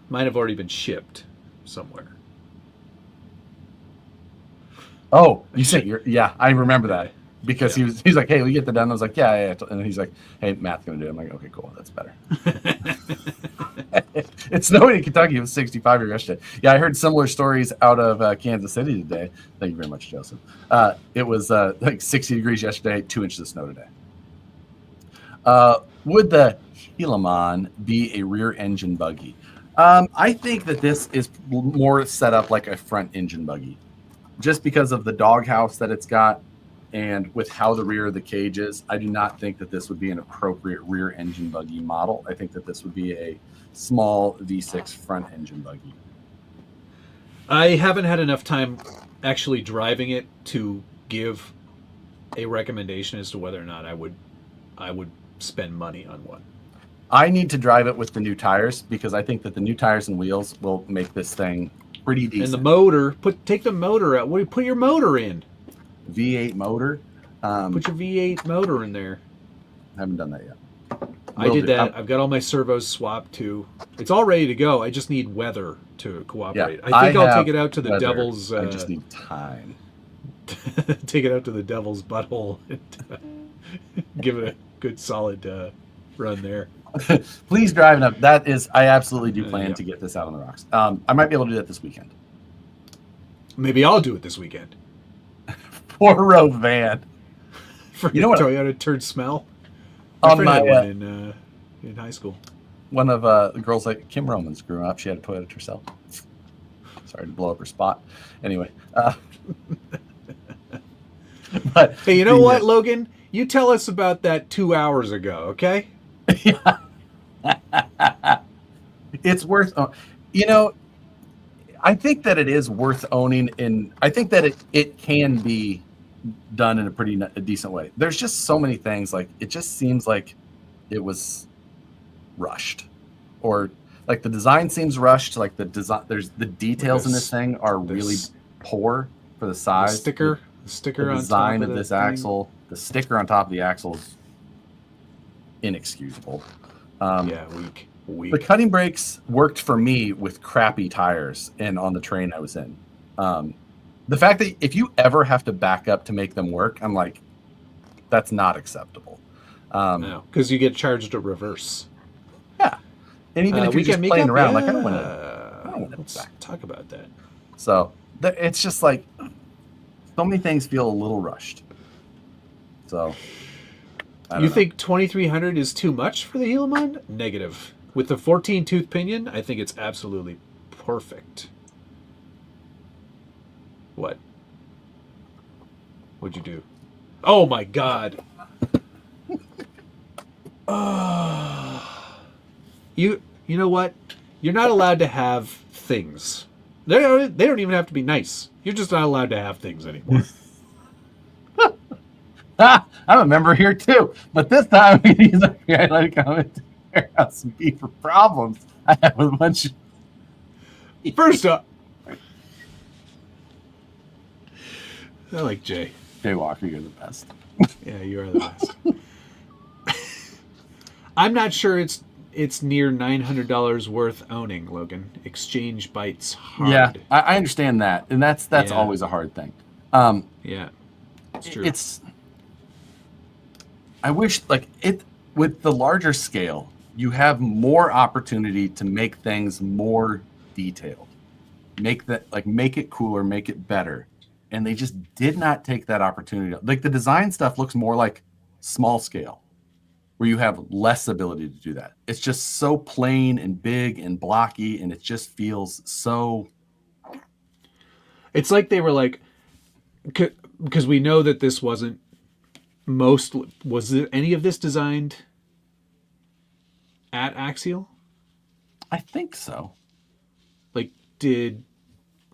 mine have already been shipped somewhere. Oh, you sent yeah, I remember that because he's like, hey, we get the done. I was like, yeah. And he's like, hey, Matt's gonna do it. I'm like, okay, cool, that's better. It's snowing in Kentucky. It was 65 here yesterday. Yeah, I heard similar stories out of Kansas City today. Thank you very much, Joseph. It was like 60 degrees yesterday, 2 inches of snow today. Would the Gillimon be a rear engine buggy? I think that this is more set up like a front engine buggy, just because of the doghouse that it's got, and with how the rear of the cage is. I do not think that this would be an appropriate rear engine buggy model. I think that this would be a small V6 front engine buggy. I haven't had enough time actually driving it to give a recommendation as to whether or not I would spend money on one. I need to drive it with the new tires because I think that the new tires and wheels will make this thing pretty decent. And the motor, take the motor out. Put your motor in. V8 motor. Put your V8 motor in there. I haven't done that yet. I did that. I've got all my servos swapped too. It's all ready to go. I just need weather to cooperate. Yeah, I think I'll take it out to the weather. devil's. I just need time. Take it out to the devil's butthole and give it a good solid run there. Please drive it up. That is, I absolutely do plan to get this out on the rocks. I might be able to do that this weekend. Maybe I'll do it this weekend. 4-row van. For You know what? Toyota turd smell. On My friend my had one in high school. one of the girls like Kim Romans grew up. She had a toilet herself. Sorry to blow up her spot. Anyway. But hey, you know what, Logan? You tell us about that 2 hours ago, okay? Yeah. It's worth, I think that it is worth owning, and I think that it can be done in a decent way. There's just so many things, like it just seems like it was rushed, or like the design seems rushed. Like the details in this thing are really poor for the size. The sticker on design top of this axle, the sticker on top of the axle is inexcusable. Weak. The cutting brakes worked for me with crappy tires and on the train I was in. The fact that if you ever have to back up to make them work, I'm like, that's not acceptable. No, because you get charged a reverse. Yeah, and even if you're just playing around, like I don't want to. Let's talk about that. So it's just like so many things feel a little rushed. So you think 2300 is too much for the Helaman? Negative. With the 14 tooth pinion, I think it's absolutely perfect. What? What'd you do? Oh my god. You know what? You're not allowed to have things. They don't even have to be nice. You're just not allowed to have things anymore. I'm a member here too, but this time he's like, I'd like to come and tear out some beaver problems I have with a bunch of. First up, I like Jay. Jay Walker, you're the best. Yeah, you are the best. I'm not sure it's near $900 worth owning, Logan. Exchange bites hard. Yeah, I understand that, and that's always a hard thing. Yeah, it's true. I wish with the larger scale, you have more opportunity to make things more detailed, make it cooler, make it better, and they just did not take that opportunity. Like the design stuff looks more like small scale, where you have less ability to do that. It's just so plain and big and blocky, and it just feels so. It's like they were like, because we know that this wasn't. Was there any of this designed at Axial? I think so. Like, did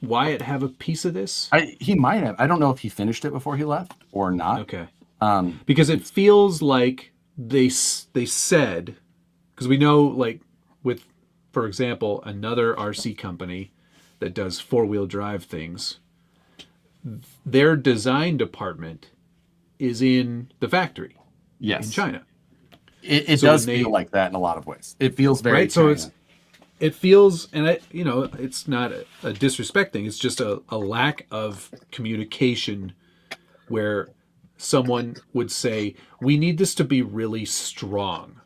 Wyatt have a piece of this? He might have. I don't know if he finished it before he left or not. Okay. Because it feels like they said, because we know, like, with, for example, another RC company that does four-wheel drive things, their design department is in the factory. Yes. In China. It does feel like that in a lot of ways. It feels very right. China. So it feels, and it's not a disrespect thing. It's just a lack of communication where someone would say, we need this to be really strong.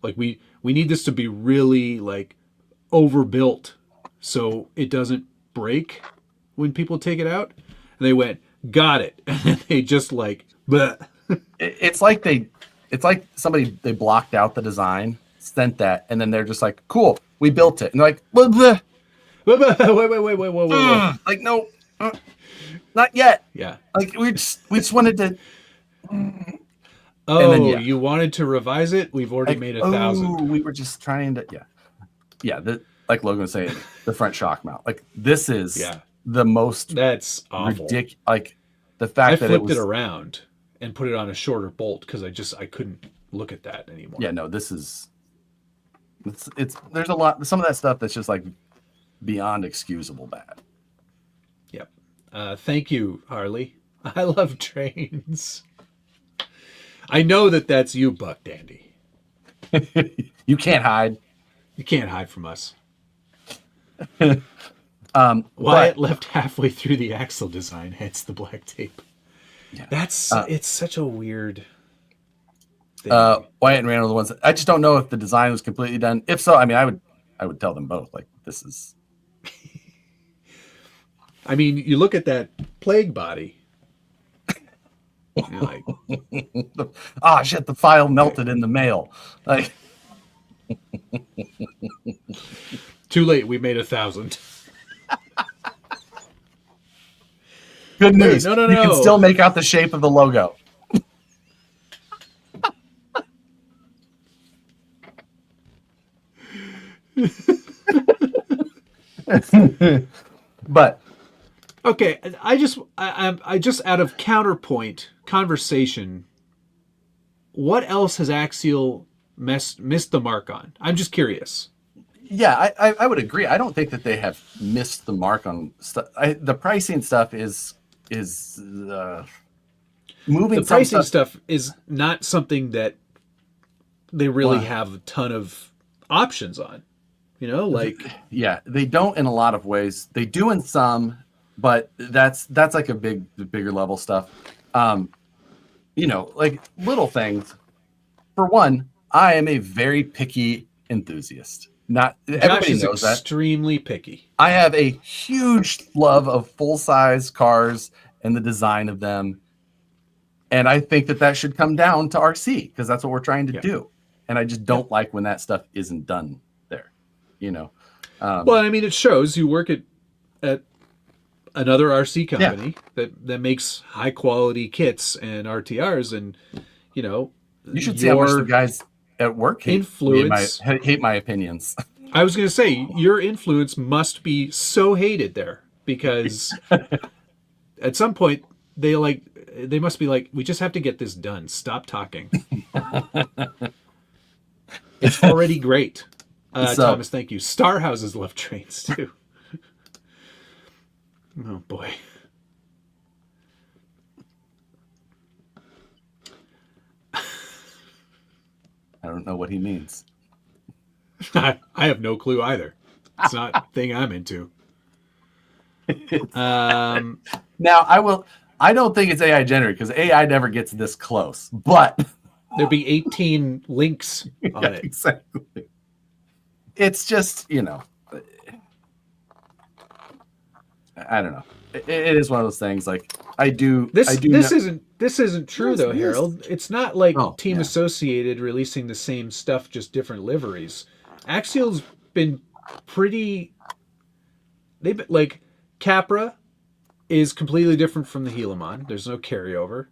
Like we need this to be really like overbuilt so it doesn't break when people take it out. And they went, got it. And then they just like, bleh. It's like somebody, they blocked out the design, sent that, and then they're just like, cool, we built it. And they're like, bleh, bleh. Wait. Like, no, not yet. Yeah. Like we just wanted to. Oh, then, you wanted to revise it? We've already made 1,000. We were just trying to, yeah. Like Logan was saying, the front shock mount. Like this is the most. That's awful. Ridiculous. Like the fact that I flipped it around and put it on a shorter bolt because I couldn't look at that anymore. Yeah, no, this is. There's a lot. Some of that stuff that's just like beyond excusable bad. Yep. Thank you, Harley. I love trains. I know that's you, Buck Dandy. You can't hide. You can't hide from us. Wyatt left halfway through the axle design, hence the black tape. Yeah. It's such a weird thing. Wyatt and Randall are the ones I just don't know if the design was completely done. If so, I mean, I would tell them both. Like this is. I mean, you look at that plague body. You're like, shit! The file melted in the mail. Like, Too late. We made 1,000. Good news. no, You can still make out the shape of the logo. But Okay, I just out of counterpoint conversation. What else has Axial missed the mark on? I'm just curious. yeah, I would agree. I don't think that they have missed the mark on stuff. The pricing stuff is moving. The pricing stuff is not something that they really have a ton of options on. You know, like yeah, they don't in a lot of ways. They do in some, but that's like the bigger level stuff. You know, like little things. For one, I am a very picky enthusiast. Not Josh everybody is knows that. extremely picky. I have a huge love of full-size cars and the design of them. And I think that should come down to RC because that's what we're trying to do. And I just don't like when that stuff isn't done there, you know. Well, I mean, it shows you work at another RC company that makes high-quality kits and RTRs, and, you know, you should see how much the guys at work hate my opinions. I was going to say, your influence must be so hated there because at some point they must be like, we just have to get this done. Stop talking. It's already great. Thomas, thank you. Star Houses love trains too. Oh boy. I don't know what he means. I have no clue either. It's not a thing I'm into. Now I don't think it's AI generated because AI never gets this close, but there'd be 18 links on it. Exactly. It's just, you know, I don't know. It is one of those things. Like this isn't true though, Harold. It's not like Team Associated releasing the same stuff, just different liveries. Axial's been pretty. They've been, like, Capra is completely different from the Helimon. There's no carryover.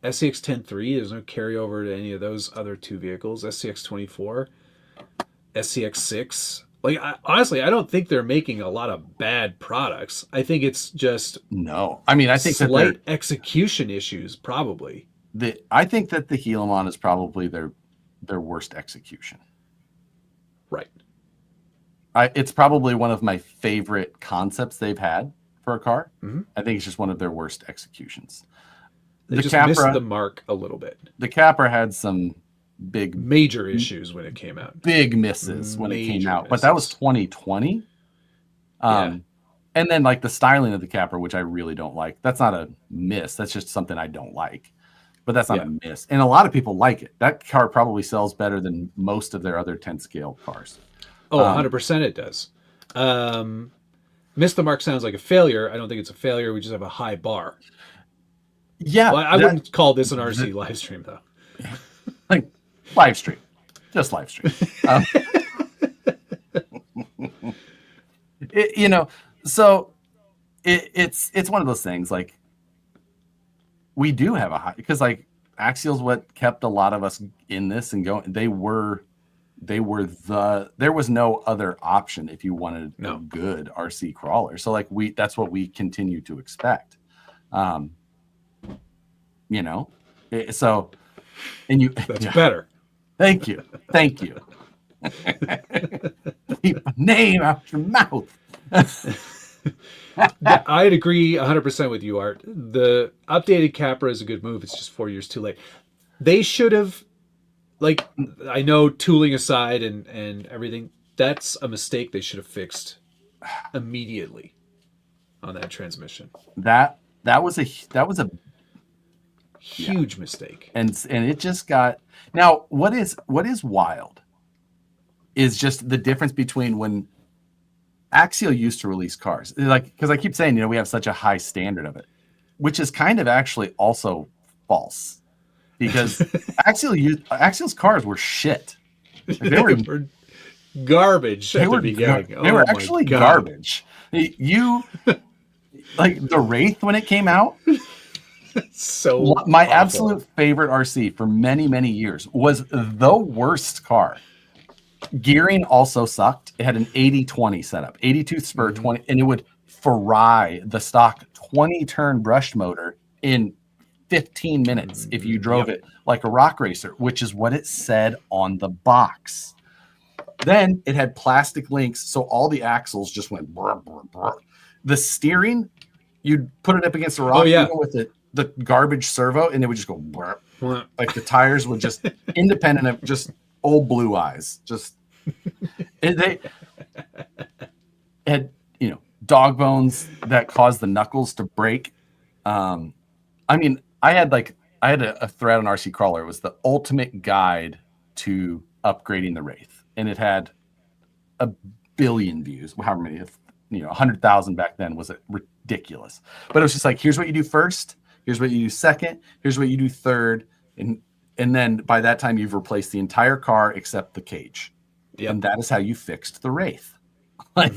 SCX 10.3, there's no carryover to any of those other two vehicles. SCX 24, SCX 6. Like, honestly, I don't think they're making a lot of bad products. I think it's just I mean, I think slight execution issues, probably. I think that the Helimon is probably their worst execution. Right. It's probably one of my favorite concepts they've had for a car. Mm-hmm. I think it's just one of their worst executions. They just missed the mark a little bit. The Capra had some major issues when it came out. Big misses when it came out. But that was 2020. And then, like, the styling of the Capra, which I really don't like. That's not a miss. That's just something I don't like. But that's not a miss. And a lot of people like it. That car probably sells better than most of their other 10-scale cars. Oh, 100% it does. Miss the mark sounds like a failure. I don't think it's a failure. We just have a high bar. Yeah. Well, I wouldn't call this an RC live stream, though. Like, live stream. Just live stream. You know, so it's one of those things, like, we do have a high, because, like, Axial's what kept a lot of us in this and going. There was no other option if you wanted a good RC crawler. So, like, that's what we continue to expect. You know, so, and that's better. Thank you. Keep a name out your mouth. I'd agree 100% with you, Art. The updated Capra is a good move. It's just 4 years too late. They should have, like, I know, tooling aside and everything, that's a mistake they should have fixed immediately on that transmission. That was a huge mistake. And it just got, now what is wild is just the difference between when Axial used to release cars, like, because I keep saying, you know, we have such a high standard of it, which is kind of actually also false, because Axial's cars were shit. They were garbage at the beginning. They were actually garbage. You like the Wraith when it came out. So my awful. absolute favorite RC for many, many years was the worst car. Gearing also sucked. It had an 80-20 setup, 82 spur 20, and it would fry the stock 20-turn brushed motor in 15 minutes if you drove it like a rock racer, which is what it said on the box. Then it had plastic links, so all the axles just went brr, brr, brr. The steering, you'd put it up against a rock with the garbage servo, and it would just go brr. Like the tires would just independent of just old blue eyes. Just they had dog bones that caused the knuckles to break. I mean, I had a thread on RC Crawler. It was the ultimate guide to upgrading the Wraith, and it had 1 billion views. However many, 100,000 back then was ridiculous. But it was just like, here's what you do first, here's what you do second, here's what you do third, and then by that time you've replaced the entire car except the cage. Yep. And that is how you fixed the Wraith. Like,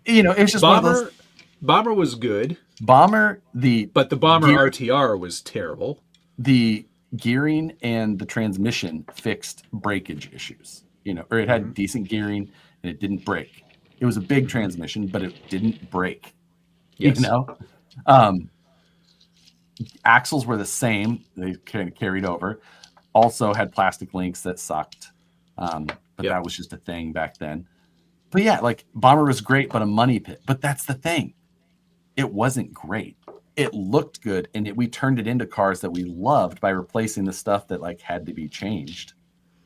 it was just Bomber was good. But the Bomber RTR was terrible. The gearing and the transmission fixed breakage issues, or it had decent gearing and it didn't break. It was a big transmission, but it didn't break. Yes. Axles were the same. They kind of carried over. Also had plastic links that sucked. But that was just a thing back then. But yeah, like Bomber was great, but a money pit. But that's the thing. It wasn't great. It looked good, and we turned it into cars that we loved by replacing the stuff that had to be changed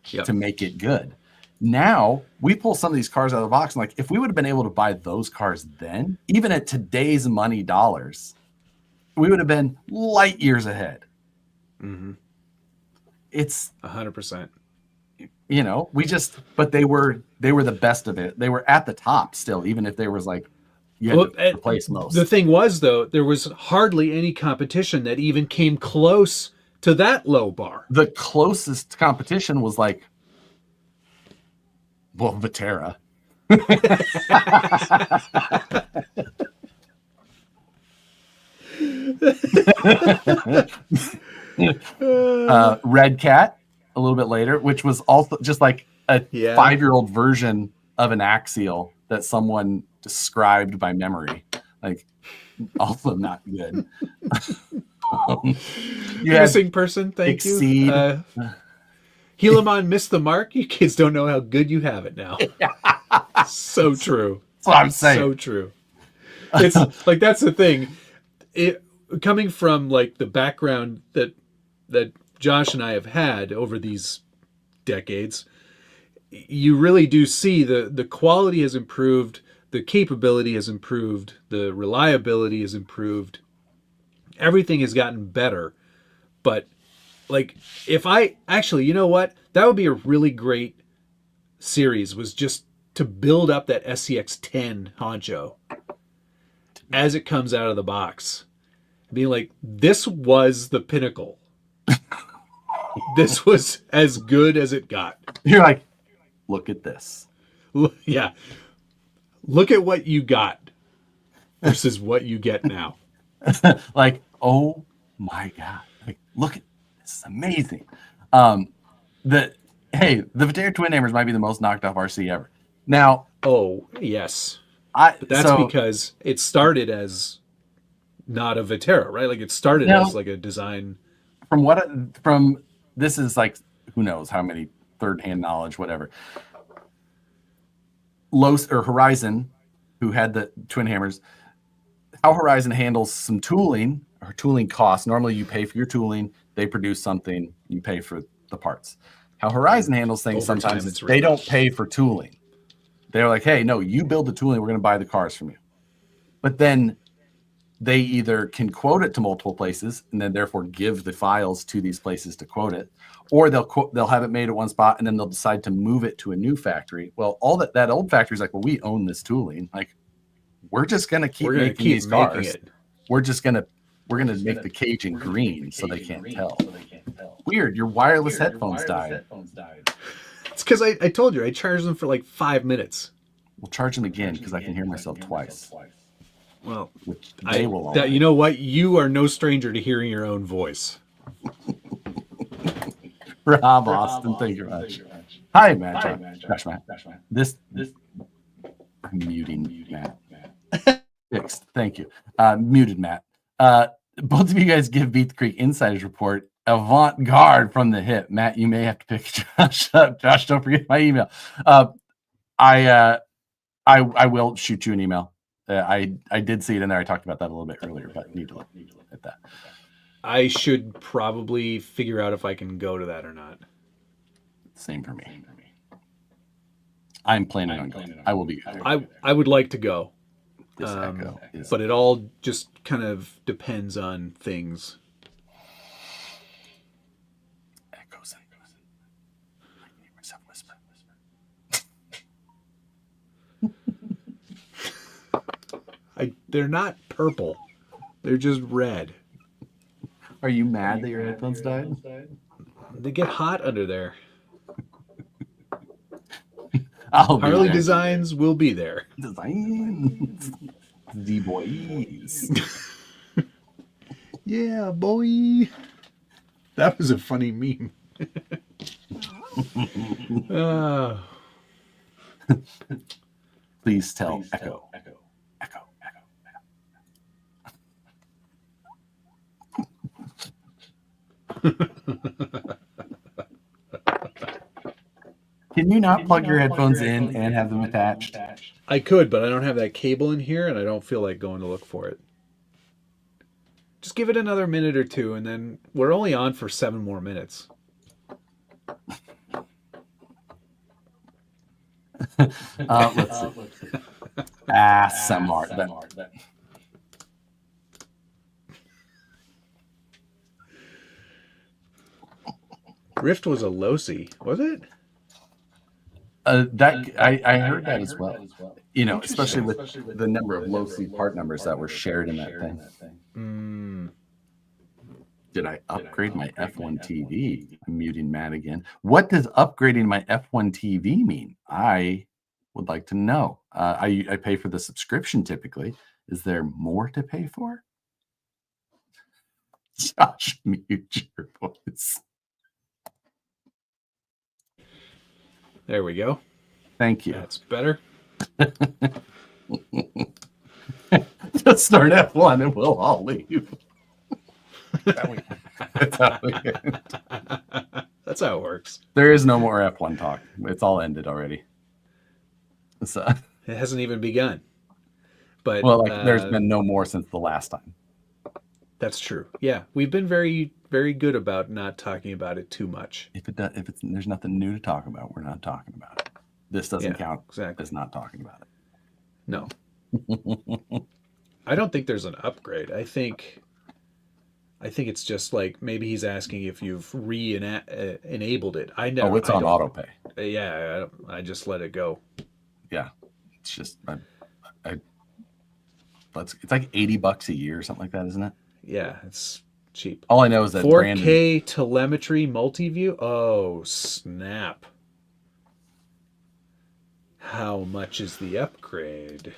to make it good. Now we pull some of these cars out of the box, and if we would have been able to buy those cars then, even at today's money dollars, we would have been light years ahead. Mm-hmm. It's 100%. But they were the best of it. They were at the top still, even if there was you had to replace most. The thing was, though, there was hardly any competition that even came close to that low bar. The closest competition was Viterra. Red Cat a little bit later, which was also just like a 5-year-old version of an Axial that someone described by memory. Also not good. Missing person, thank Exceed. you. Helamon missed the mark. You kids don't know how good you have it now. So true. That's what I'm saying. So true. It's that's the thing. Coming from the background that Josh and I have had over these decades, you really do see the quality has improved, the capability has improved, the reliability has improved. Everything has gotten better. But if I actually, that would be a really great series, was just to build up that SCX-10 honcho as it comes out of the box. Being this was the pinnacle. This was as good as it got. You're look at this. Yeah. Look at what you got versus what you get now. Oh my God. Look at this. Is amazing. The Viterra Twin Hammers might be the most knocked off RC ever. Now. Oh, yes. But that's because it started as not a Viterra, right? It started as a design. This is who knows how many third-hand knowledge, whatever. Horizon, who had the Twin Hammers, how Horizon handles some tooling or tooling costs. Normally you pay for your tooling, they produce something, you pay for the parts. How Horizon handles things sometimes is they don't pay for tooling. They're like, hey, no, you build the tooling, we're going to buy the cars from you. But then they either can quote it to multiple places and then therefore give the files to these places to quote it, or they'll have it made at one spot and then they'll decide to move it to a new factory. Well, all that old factory is well, we own this tooling. We're just going to keep making these cars. We're going to make the cage in green so they can't tell. Weird, your wireless headphones died. It's because I told you I charged them for like 5 minutes. We'll charge them again because I can hear myself twice. Well, Which they will all. you know what? You are no stranger to hearing your own voice. Rob Austin, thank you very much. Hi, Matt. Josh, Matt. This I'm muting Matt. Fixed. Thank you. Muted Matt. Both of you guys give Beat the Creek Insiders Report avant-garde from the hip. Matt, you may have to pick Josh up. Josh, don't forget my email. I will shoot you an email. I did see it in there. I talked about that a little bit earlier, but need to look at that. I should probably figure out if I can go to that or not. Same for me. I'm planning on going. I will be. I would like to go. This echo is. But it all just kind of depends on things. Echoes. I can hear myself whisper. They're not purple. They're just red. Are you mad that your headphones died? They get hot under there. Harley Designs will be there. Designs. The boys. Yeah, boy. That was a funny meme. Please tell Echo. Can you not plug your headphones in and have them attached? I could, but I don't have that cable in here, and I don't feel like going to look for it. Just give it another minute or two, and then we're only on for 7 more minutes. Let's see. Some art. Rift was a Losi, was it? I heard that as well. You know, especially with the number of low-C part numbers that were shared in that thing. Did I upgrade my F1 TV? I'm muting Matt again. What does upgrading my F1 TV mean? I would like to know. I pay for the subscription typically. Is there more to pay for? Josh, mute your voice. There we go. Thank you. That's better. Just start F1 and we'll all leave. That's how it works. There is no more F1 talk. It's all ended already. So, it hasn't even begun. But there's been no more since the last time. That's true. Yeah, we've been very, very good about not talking about it too much. If there's nothing new to talk about, we're not talking about it. This doesn't count as not talking about it. No. I don't think there's an upgrade. I think it's just like maybe he's asking if you've enabled it. I never. Oh, it's on autopay. Yeah, I just let it go. Yeah, it's just it's like $80 a year or something like that, isn't it? Yeah, it's cheap. All I know is that 4K telemetry multi-view. Oh, snap. How much is the upgrade?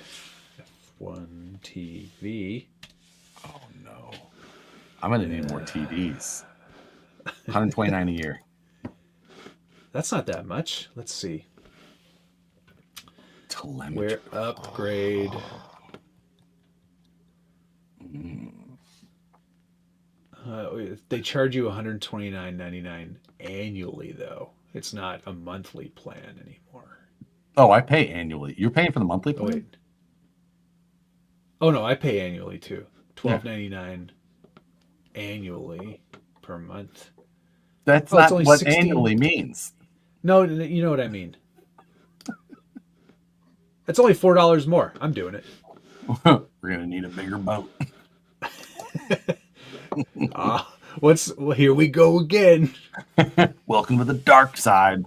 F1 TV. Oh, no. I'm going to need more TVs. $129 a year. That's not that much. Let's see. Telemetry. Where upgrade... they charge you $129.99 annually, though. It's not a monthly plan anymore. Oh, I pay annually. You're paying for the monthly plan? Wait. Oh no, I pay annually too. $12.99 annually per month. That's not what 16... annually means. No, you know what I mean. That's only $4 more. I'm doing it. We're gonna need a bigger boat. Well, here we go again. Welcome to the dark side.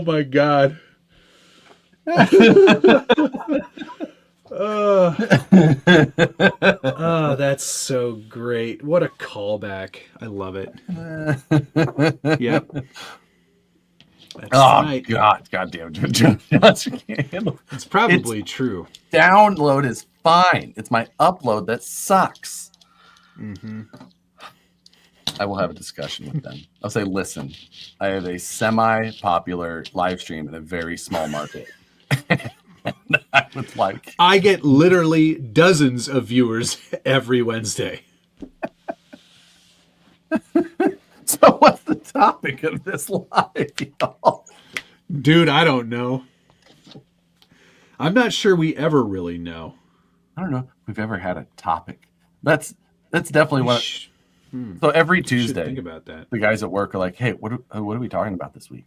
my god. Oh, that's so great. What a callback. I love it. Yep. That's right. God damn it. It's probably true. Download is fine. It's my upload that sucks. Mm-hmm. I will have a discussion with them. I'll say, listen, I have a semi-popular live stream in a very small market. I would like. I get literally dozens of viewers every Wednesday. So what's the topic of this live, y'all? Dude, I don't know. I'm not sure we ever really know. I don't know if we've ever had a topic. That's definitely what. So every Tuesday, think about that. The guys at work are like, "Hey, what are we talking about this week?"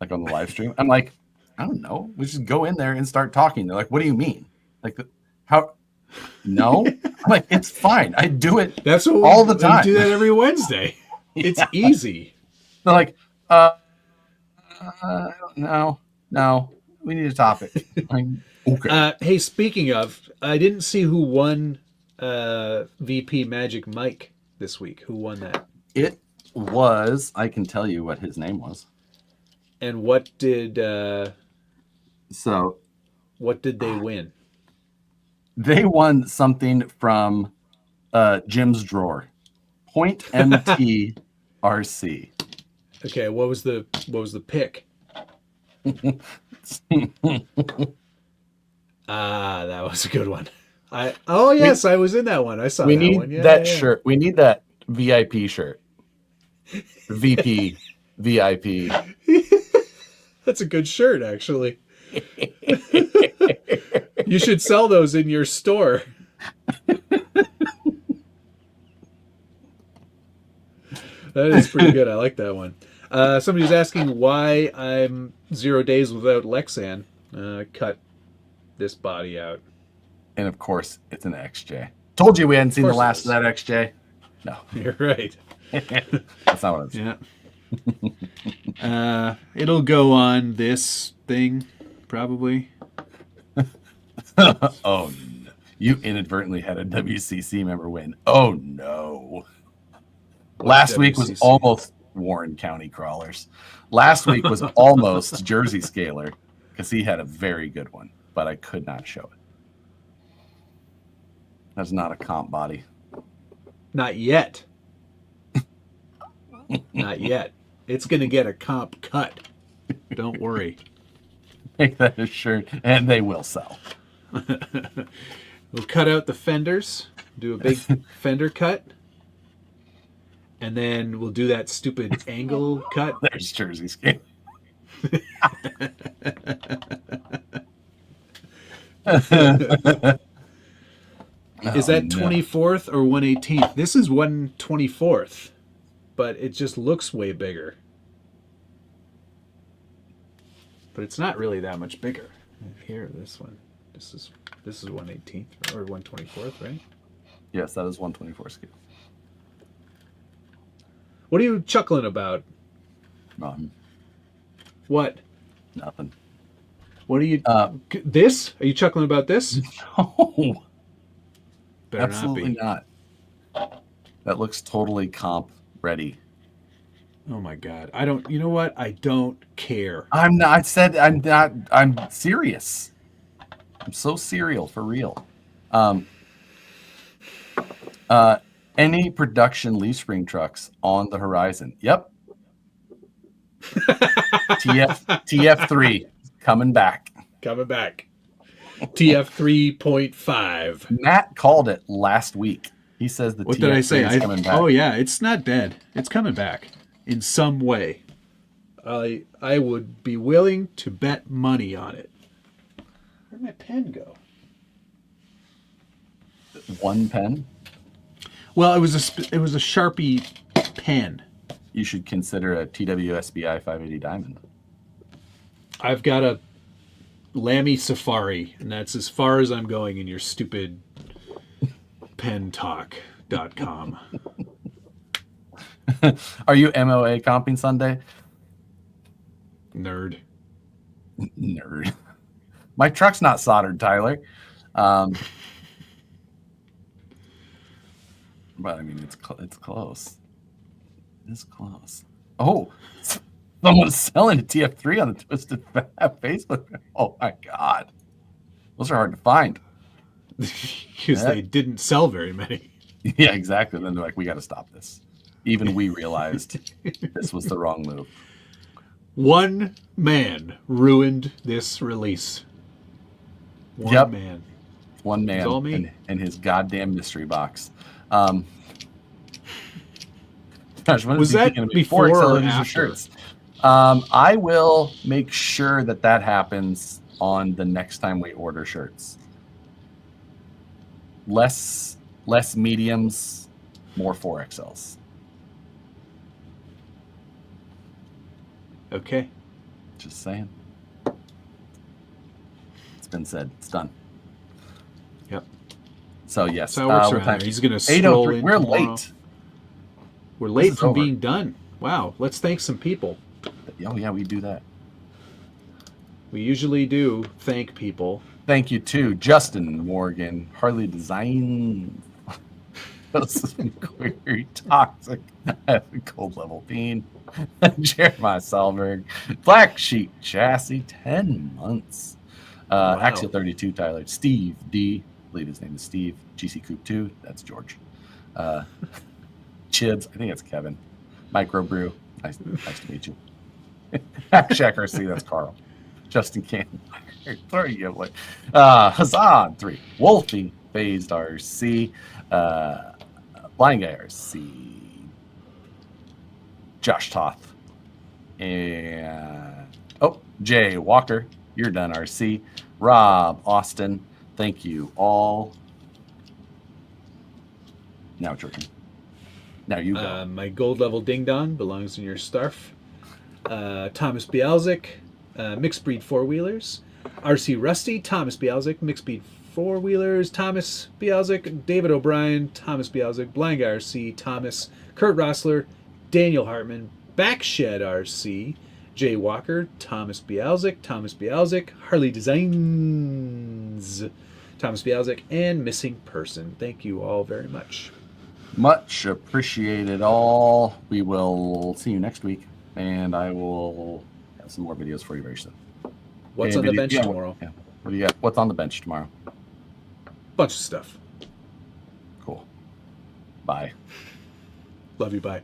Like on the live stream. I'm like, I don't know. We just go in there and start talking. They're like, "What do you mean? Like, how?" No, I'm like, it's fine. I do it. That's what all the time. We do that every Wednesday. It's easy. They're like, no, we need a topic. Okay. Hey, speaking of, I didn't see who won VP Magic Mike this week. Who won that? It was. I can tell you what his name was. And what did? What did they win? They won something from Jim's drawer. Point MT RC. Okay, what was the pick? That was a good one. I was in that one. I saw we that need one. Yeah, that yeah. shirt. We need that VIP shirt. VP VIP. That's a good shirt, actually. You should sell those in your store. That is pretty good. I like that one. Somebody's asking why I'm 0 days without Lexan. Cut this body out. And of course, it's an XJ. Told you we hadn't seen the last of that XJ. No. You're right. That's not what I'm saying. Yeah. It'll go on this thing, probably. Oh, no. You inadvertently had a WCC member win. Oh, no. Last week was almost Warren County Crawlers. Last week was almost Jersey Scaler because he had a very good one, but I could not show it. That's not a comp body. Not yet. Not yet. It's going to get a comp cut. Don't worry. Make that a shirt, and they will sell. We'll cut out the fenders, do a big fender cut, and then we'll do that stupid angle cut. There's Jersey Scaler. Is that 24th or 118th? This is 124th, but it just looks way bigger. But it's not really that much bigger. Here, this one. This is 118th or 124th, right? Yes, that is 124 scale. What are you chuckling about? Nothing. What? What are you... this? Are you chuckling about this? No. Better Absolutely not. That looks totally comp ready. Oh my God. I don't... You know what? I don't care. I'm not... I said I'm not... I'm serious. I'm so serial for real. Any production leaf spring trucks on the horizon? Yep. TF3 coming back. Coming back. TF 3.5. Matt called it last week. He says the what TF3 did I say? is coming back. Oh yeah, it's not dead. It's coming back in some way. I would be willing to bet money on it. Where'd my pen go? One pen? Well, it was a Sharpie pen. You should consider a TWSBI 580 Diamond. I've got a Lamy Safari, and that's as far as I'm going in your stupid pentalk.com. Are you MOA comping Sunday? Nerd. Nerd. My truck's not soldered, Tyler. But I mean, it's close. It's close. Oh, someone's selling a TF3 on the Twisted Fab Facebook. Oh my God, those are hard to find. Because they didn't sell very many. Yeah, exactly. Then they're like, we got to stop this. Even we realized this was the wrong move. One man ruined this release. One man. One man all me. and his goddamn mystery box. Gosh, when Was is he that thinking of me? before or XL after? shirts. I will make sure that happens on the next time we order shirts. Less mediums, more 4XLs. Okay. Just saying. It's been said. It's done. Yep. So yes. So it works what around time? there. He's going to stroll 8:03. in We're tomorrow. late. We're This late is from over. being done. Wow. Let's thank some people. Oh yeah, we do that. We usually do thank people. Thank you to Justin Morgan, Harley Designs. Query Toxic, Cold Level Bean, Jeremiah Salberg, Black Sheep Chassis, 10 months. Wow. Axial 32, Tyler, Steve D, I believe his name is Steve, GC Coop 2, that's George. Chibs, I think it's Kevin. Microbrew, nice to meet you. Shack RC, that's Carl. Justin Cannon, Hazan 3, Wolfie, Phased RC, Blind Guy RC, Josh Toth, and Jay Walker, you're done RC, Rob Austin, thank you all. Now it's your turn. Now you go. My gold level ding dong belongs in your starf. Thomas Bialzik, mixed breed four wheelers. RC Rusty, Thomas Bialzik, mixed breed four wheelers. Thomas Bialzik, David O'Brien, Thomas Bialzik, Blind Guy RC, Thomas, Kurt Rossler, Daniel Hartman, Backshed RC, Jay Walker, Thomas Bialzik, Harley Designs, Thomas Bialzik, and Missing Person. Thank you all very much. Much appreciated all. We will see you next week, and I will have some more videos for you very soon. What's And on the video- bench yeah, tomorrow? Yeah. What do you got? What's on the bench tomorrow? Bunch of stuff. Cool. Bye. Love you, bye.